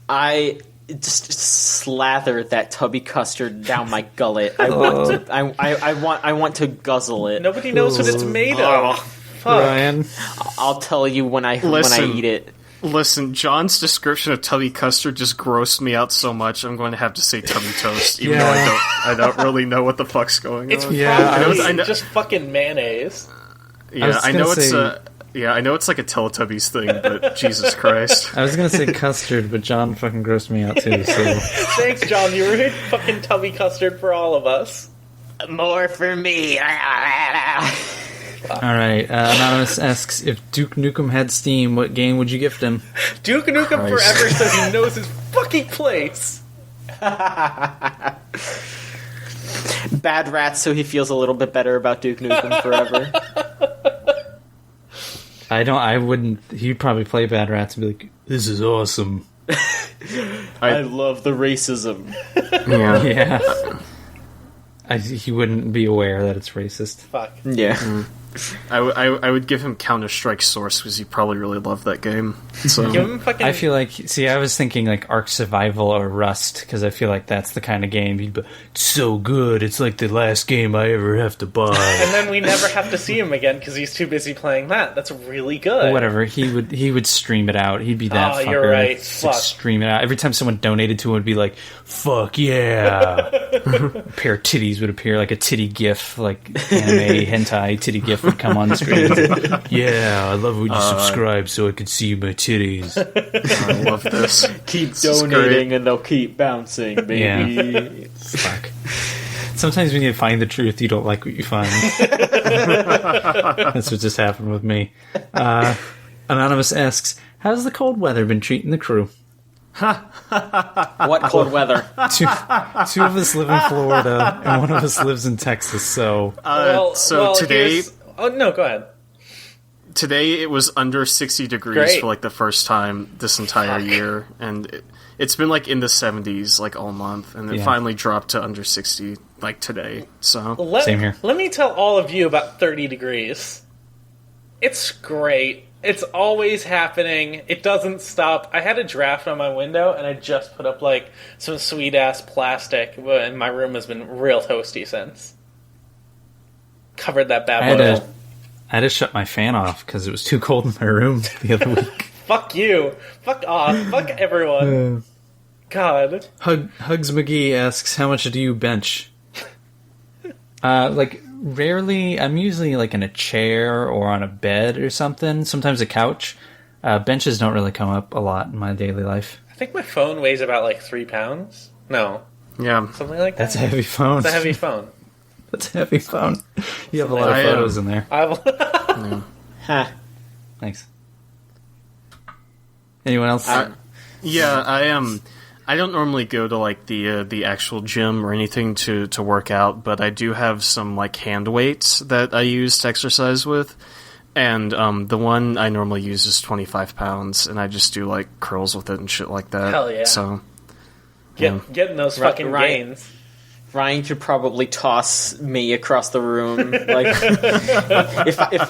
I just slather that tubby custard down my gullet. I want to guzzle it. Nobody knows what it's made of. Fuck. Ryan. I'll tell you when I eat it. Listen, John's description of tubby custard just grossed me out so much. I'm going to have to say tubby toast, even though I don't really know what the fuck's going It's on. probably just fucking mayonnaise. Yeah, I know it's like a Teletubbies thing, but Jesus Christ. I was gonna say custard, but John fucking grossed me out too. So Thanks, John. You ruined fucking tubby custard for all of us. More for me. all right. Anonymous asks, if Duke Nukem had Steam, what game would you gift him? Duke Nukem Forever says he knows his fucking place. Bad Rats, so he feels a little bit better about Duke Nukem Forever. I wouldn't. He'd probably play Bad Rats and be like, "This is awesome." I love the racism. Yeah. He wouldn't be aware that it's racist. Fuck. Yeah. I would give him Counter-Strike Source because he probably really loved that game. So Give him fucking... I feel like, I was thinking like Ark Survival or Rust, because I feel like that's the kind of game he'd be, it's so good, it's like the last game I ever have to buy. And then we never have to see him again because he's too busy playing that. That's really good. Or whatever, he would stream it out. He'd be that fucker. You're right. Like, stream it out. Every time someone donated to him, would be like, fuck yeah. A pair of titties would appear, like a titty gif, like anime hentai titty gif would come on the screen. Yeah, I love when you subscribe so I can see my titties. I love this. Keep donating and they'll keep bouncing, baby. Yeah. Fuck. Sometimes when you find the truth, you don't like what you find. That's what just happened with me. Anonymous asks, how's the cold weather been treating the crew? What cold weather? Two of us live in Florida, and one of us lives in Texas, so... today... Oh, no, go ahead. Today it was under 60 degrees for like the first time this entire year, and it's been like in the 70s like all month, and it finally dropped to under 60 like today. So same here. Let me tell all of you about 30 degrees. It's great. It's always happening. It doesn't stop. I had a draft on my window, and I just put up like some sweet ass plastic, and my room has been real toasty since. Covered that bad boy. I had to shut my fan off because it was too cold in my room the other week. Fuck you. Fuck off. Fuck everyone. God. Hugs McGee asks, how much do you bench? Rarely. I'm usually like in a chair or on a bed or something. Sometimes a couch. Benches don't really come up a lot in my daily life. I think my phone weighs about like 3 pounds. No. Yeah. Something like that. That's a heavy phone. It's a heavy phone. That's a heavy phone. You have a lot of photos in there. Thanks. Anyone else? I don't normally go to like the actual gym or anything to work out, but I do have some like hand weights that I use to exercise with, and the one I normally use is 25 pounds, and I just do like curls with it and shit like that. Hell yeah! So getting those fucking gains. Ryan could probably toss me across the room. Like,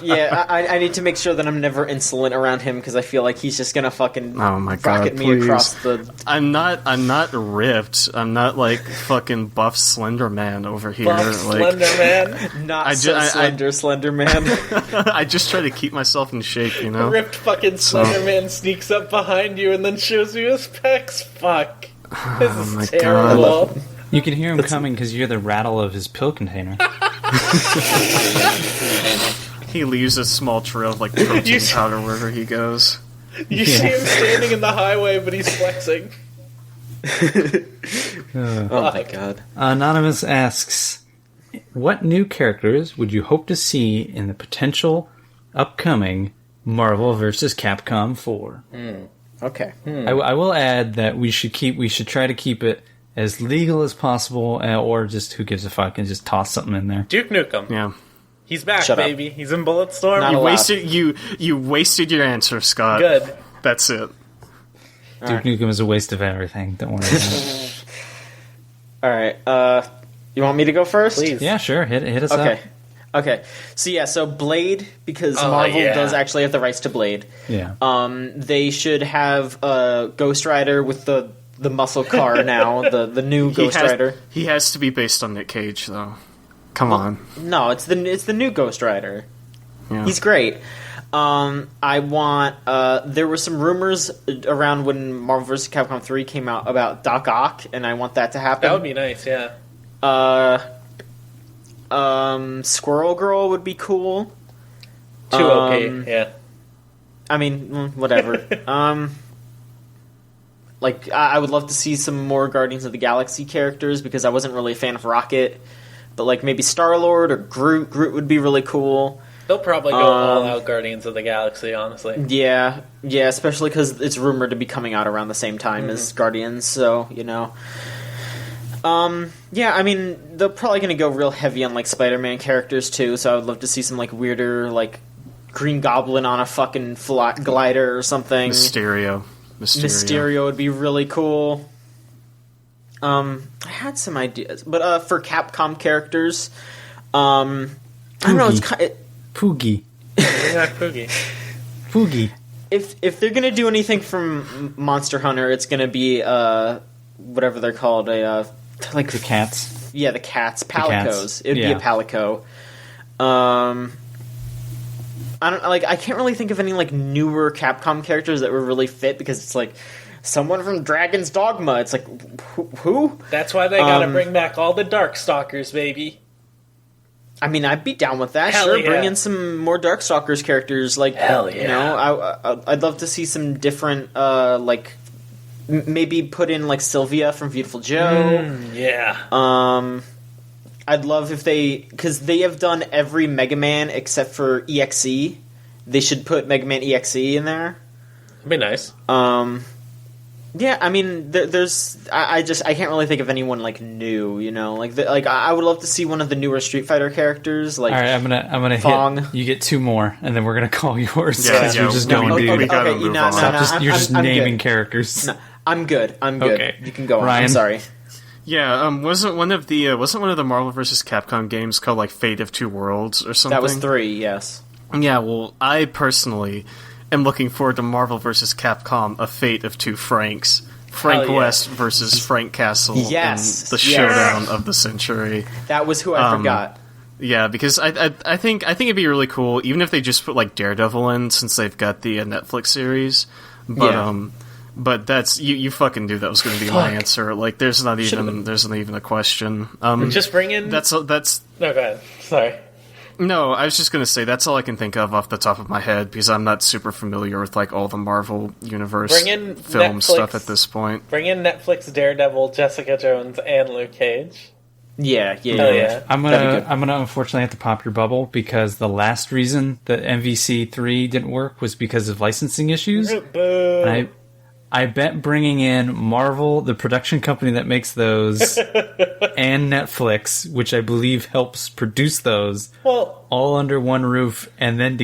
I need to make sure that I'm never insolent around him because I feel like he's just gonna fucking rocket me across the. I'm not ripped. I'm not like fucking buff Slender Man over here. Buff like, Slender Man, not Slender Man. I just try to keep myself in shape, you know. Ripped fucking Slender Man sneaks up behind you and then shows you his pecs. Fuck, this is terrible. God. You can hear him coming because you hear the rattle of his pill container. He leaves a small trail of like protein powder wherever he goes. You see him standing in the highway, but he's flexing. Oh my god. Anonymous asks, what new characters would you hope to see in the potential upcoming Marvel vs. Capcom 4? Okay. I will add that we should try to keep it as legal as possible, or just who gives a fuck and just toss something in there. Duke Nukem. Yeah. He's back, Shut baby. He's in Bulletstorm. You wasted your answer, Scott. Good. That's it. Duke Nukem is a waste of everything. Don't worry about it. Alright, you want me to go first? Please. Yeah, sure. Hit us up. Okay. So Blade, because Marvel does actually have the rights to Blade. Yeah. They should have Ghost Rider with the the muscle car now, the new Ghost Rider. He has to be based on Nick Cage, though. Come on. No, it's the new Ghost Rider. Yeah. He's great. I want. There were some rumors around when Marvel vs. Capcom 3 came out about Doc Ock, and I want that to happen. That would be nice, yeah. Squirrel Girl would be cool. Too OP, yeah. I mean, whatever. Like, I would love to see some more Guardians of the Galaxy characters, because I wasn't really a fan of Rocket. But, like, maybe Star-Lord or Groot. Groot would be really cool. They'll probably go all out Guardians of the Galaxy, honestly. Yeah, especially because it's rumored to be coming out around the same time as Guardians, so, you know. Yeah, I mean, they're probably going to go real heavy on, like, Spider-Man characters, too, so I would love to see some, like, weirder, like, Green Goblin on a fucking glider or something. Mysterio Would be really cool. I had some ideas, but for Capcom characters, I don't know, it's kind of... Poogie. Yeah, Poogie. Poogie. If they're gonna do anything from Monster Hunter, it's gonna be whatever they're called, like the cats. Yeah, the cats, palicos. It'd be a palico. I can't really think of any like newer Capcom characters that would really fit, because it's like someone from Dragon's Dogma. It's like who? That's why they gotta bring back all the Darkstalkers, baby. I mean, I'd be down with that. Hell sure, yeah. Bring in some more Darkstalkers characters. Like, hell yeah. You know, I'd love to see some different, like, maybe put in like Sylvia from Beautiful Joe. Yeah. I'd love if because they have done every Mega Man except for EXE. They should put Mega Man EXE in there. That'd be nice. Yeah, I mean, I can't really think of anyone like new, you know, like I would love to see one of the newer Street Fighter characters. Like, all right, I'm gonna Fong. hit. You get two more, and then we're gonna call yours. Yeah, You're just going, dude. We gotta move on. You're just naming good. characters. No, I'm good. Okay. You can go on. Ryan? I'm sorry. Yeah, wasn't one of the Marvel vs. Capcom games called like Fate of Two Worlds or something? That was 3, yes. Yeah, well, I personally am looking forward to Marvel vs. Capcom: A Fate of Two Franks. Frank West versus Frank Castle in the showdown of the century. That was who I forgot. Yeah, because I think it'd be really cool, even if they just put like Daredevil in, since they've got the Netflix series. But but that's you fucking knew that was going to be my answer. Like, there's not even a question. Just bring in. That's No, go ahead. Sorry. No, I was just going to say that's all I can think of off the top of my head, because I'm not super familiar with like all the Marvel universe film Netflix stuff at this point. Bring in Netflix, Daredevil, Jessica Jones, and Luke Cage. Yeah. I'm gonna unfortunately have to pop your bubble, because the last reason that MVC 3 didn't work was because of licensing issues. Boo. I bet bringing in Marvel, the production company that makes those, and Netflix, which I believe helps produce those, all under one roof, and then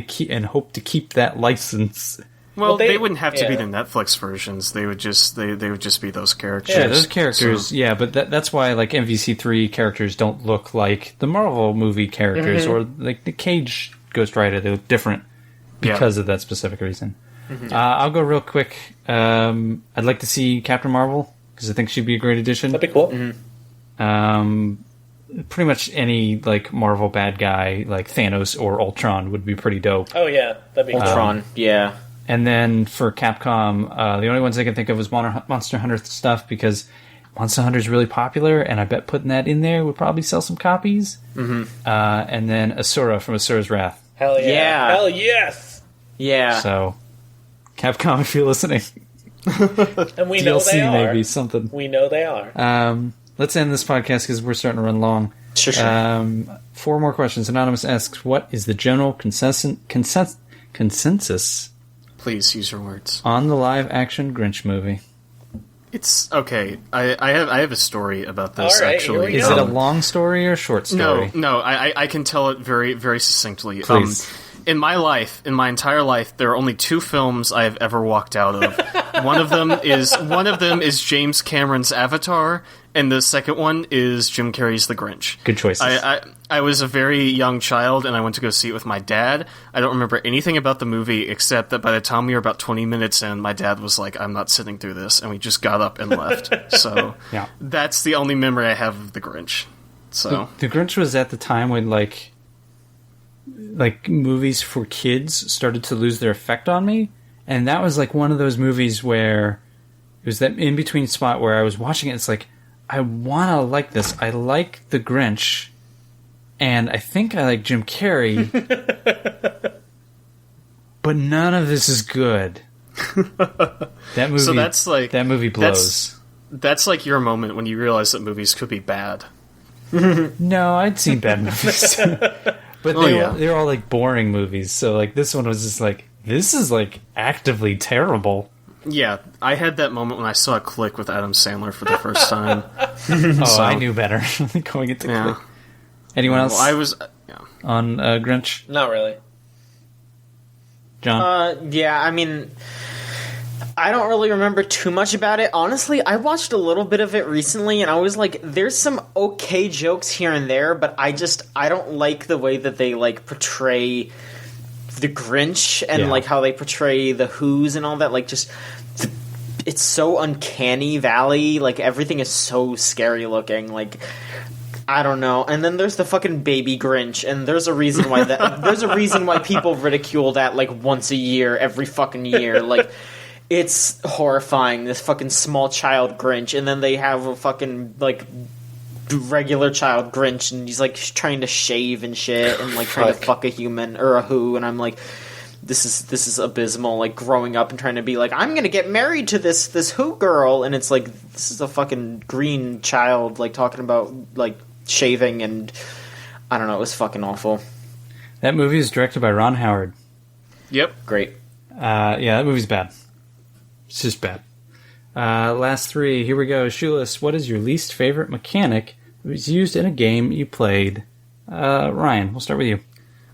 hope to keep that license. Well, they wouldn't have to be the Netflix versions. They would just be those characters. Yeah, those characters. So. Yeah, but that's why like MVC3 characters don't look like the Marvel movie characters or like the Cage Ghost Rider. They look different because of that specific reason. I'll go real quick. I'd like to see Captain Marvel, because I think she'd be a great addition. That'd be cool. Pretty much any like Marvel bad guy, like Thanos or Ultron, would be pretty dope. Oh yeah, that'd be Ultron. Yeah. And then for Capcom, the only ones I can think of was Monster Hunter stuff, because Monster Hunter is really popular, and I bet putting that in there would probably sell some copies. And then Asura from Asura's Wrath. Hell yeah. Hell yes! Yeah. So, Capcom, if you're listening. And we know DLC they are. maybe, something. We know they are. Let's end this podcast, because we're starting to run long. Sure. 4 more questions. Anonymous asks, what is the general consensus Please use your words on the live-action Grinch movie? It's okay. I have a story about this. All right, actually. Is it a long story or a short story? No. I can tell it very, very succinctly. Please. In my entire life, there are only 2 films I have ever walked out of. One of them is James Cameron's Avatar, And the second one is Jim Carrey's The Grinch. Good choices. I was a very young child, and I went to go see it with my dad. I don't remember anything about the movie, except that by the time we were about 20 minutes in, my dad was like, I'm not sitting through this, and we just got up and left. So Yeah. that's the only memory I have of The Grinch. So The Grinch was at the time when, like movies for kids started to lose their effect on me, and that was, like, one of those movies where it was that in-between spot where I was watching it, it's like, I want to like this. I like The Grinch, and I think I like Jim Carrey, but none of this is good. That movie. So that's like that movie blows. That's like your moment when you realize that movies could be bad. No, I'd seen bad movies, but they were all like boring movies. So like this one was just like, this is like actively terrible. Yeah, I had that moment when I saw Click with Adam Sandler for the first time. I knew better going into Click. Anyone else? Well, I was on Grinch? Not really. John? Yeah, I mean, I don't really remember too much about it. Honestly, I watched a little bit of it recently, and I was like, there's some okay jokes here and there, but I don't like the way that they, like, portray the Grinch and like how they portray the Who's and all that. Like, just it's so uncanny valley. Like, everything is so scary looking. Like, I don't know. And then there's the fucking baby Grinch, and there's a reason why there's a reason why people ridicule that like once a year, every fucking year. Like, it's horrifying, this fucking small child Grinch, and then they have a fucking like regular child Grinch, and he's like trying to shave and shit, and like trying to fuck a human or a Who, and I'm like, this is abysmal. Like, growing up and trying to be like, I'm gonna get married to this Who girl, and it's like, this is a fucking green child like talking about like shaving, and I don't know, it was fucking awful. That movie is directed by Ron Howard. Yep. Great. Yeah, that movie's bad. It's just bad. Last three, here we go. Shoeless, what is your least favorite mechanic that was used in a game you played? Ryan, we'll start with you.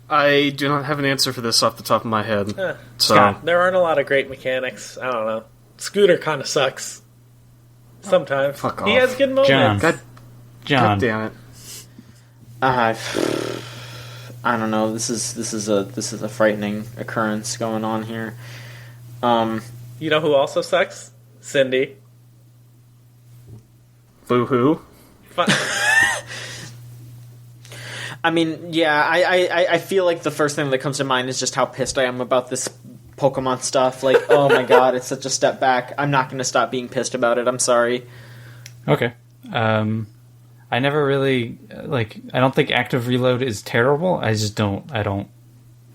I do not have an answer for this off the top of my head. So Scott. There aren't a lot of great mechanics. I don't know. Scooter kind of sucks. Sometimes. Fuck He off. has good moments. John. God damn it. I don't know. This is a frightening occurrence going on here. You know who also sucks? Cindy. Boo-hoo. I mean, yeah, I feel like the first thing that comes to mind is just how pissed I am about this Pokemon stuff. Like, oh my god, it's such a step back. I'm not going to stop being pissed about it. I'm sorry. Okay. I never really, like, I don't think active reload is terrible. I don't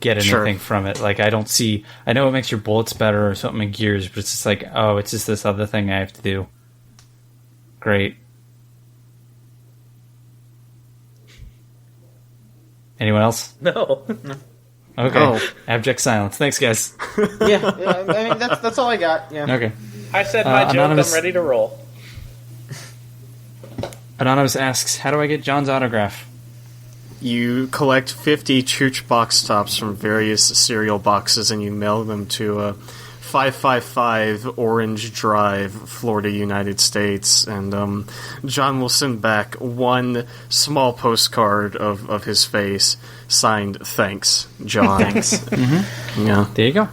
get anything from it. Like, I know it makes your bullets better or something in Gears, but it's just like, oh, it's just this other thing I have to do. Great. Anyone else? No. Okay. Oh. Abject silence. Thanks, guys. Yeah, I mean, that's all I got. Yeah. Okay. I said my joke, Anonymous- I'm ready to roll. Anonymous asks, how do I get John's autograph? You collect 50 Chooch box tops from various cereal boxes, and you mail them to 555 Orange Drive, Florida, United States. And John will send back one small postcard of his face, signed, "Thanks, John." Thanks. Mm-hmm. Yeah. There you go.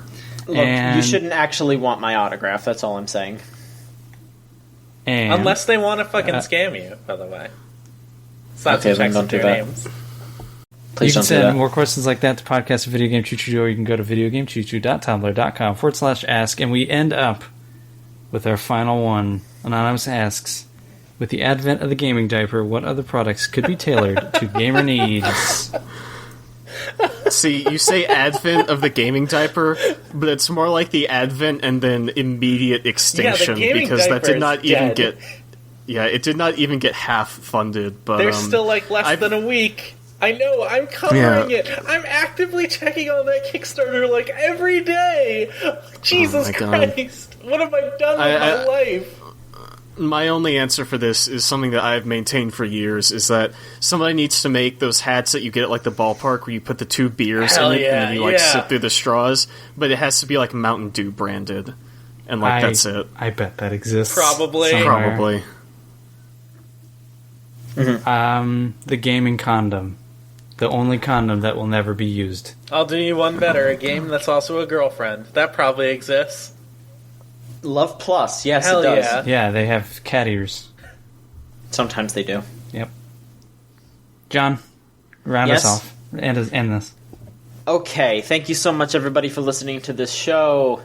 Look, And- you shouldn't actually want my autograph. That's all I'm saying. And Unless they want to fucking scam you, by the way. Slap Okay, some then checks don't into do your that. names. Please you can don't do send that. more questions like that to podcast at videogamechoochoo, or you can go to videogamechoochoo.tumblr.com/ask, and we end up with our final one. Anonymous asks, with the advent of the gaming diaper, what other products could be tailored to gamer needs? See, you say advent of the gaming diaper, but it's more like the advent and then immediate extinction, gaming because that diaper did not is even dead. get... Yeah, it did not even get half funded, but... There's still like less than a week. I know, I'm covering it. I'm actively checking on that Kickstarter like every day. Jesus my God. Christ. What have I done with my life? My only answer for this is something that I've maintained for years, is that somebody needs to make those hats that you get at like the ballpark where you put the two beers Hell in it yeah, and then you like yeah. sip through the straws, but it has to be like Mountain Dew branded. And like that's it. I bet that exists. Probably. somewhere. Probably. The gaming condom. The only condom that will never be used. I'll do you one better. A game that's also a girlfriend. That probably exists. Love Plus, yes, Hell it does. yeah. Yeah, they have cat ears. Sometimes they do. Yep. John, round Yes? us off. End this. Okay, thank you so much, everybody, for listening to this show.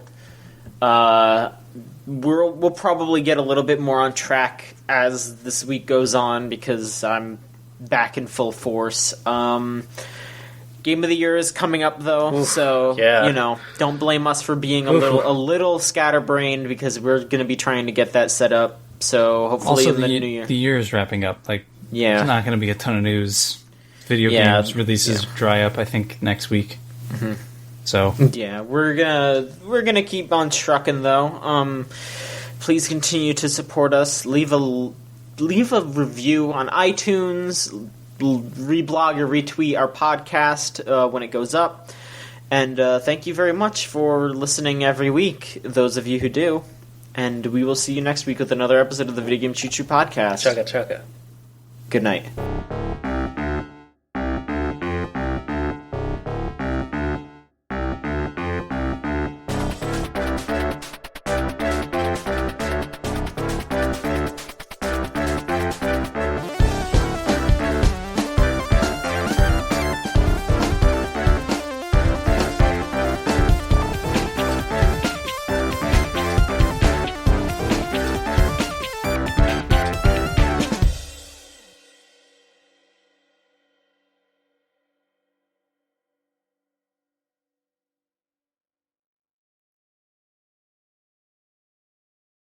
We'll probably get a little bit more on track as this week goes on because I'm back in full force. Game of the Year is coming up, though, so yeah. Don't blame us for being a little scatterbrained because we're going to be trying to get that set up. So hopefully Also, in the new year. the year is wrapping up. Like, Yeah. there's not going to be a ton of news. Video Yeah. games releases dry up, I think, next week. So Yeah, we're gonna keep on trucking though. Please continue to support us. Leave a review on iTunes. Reblog or retweet our podcast when it goes up. And thank you very much for listening every week, those of you who do. And we will see you next week with another episode of the Video Game Choo Choo Podcast. Chugga chugga. Good night.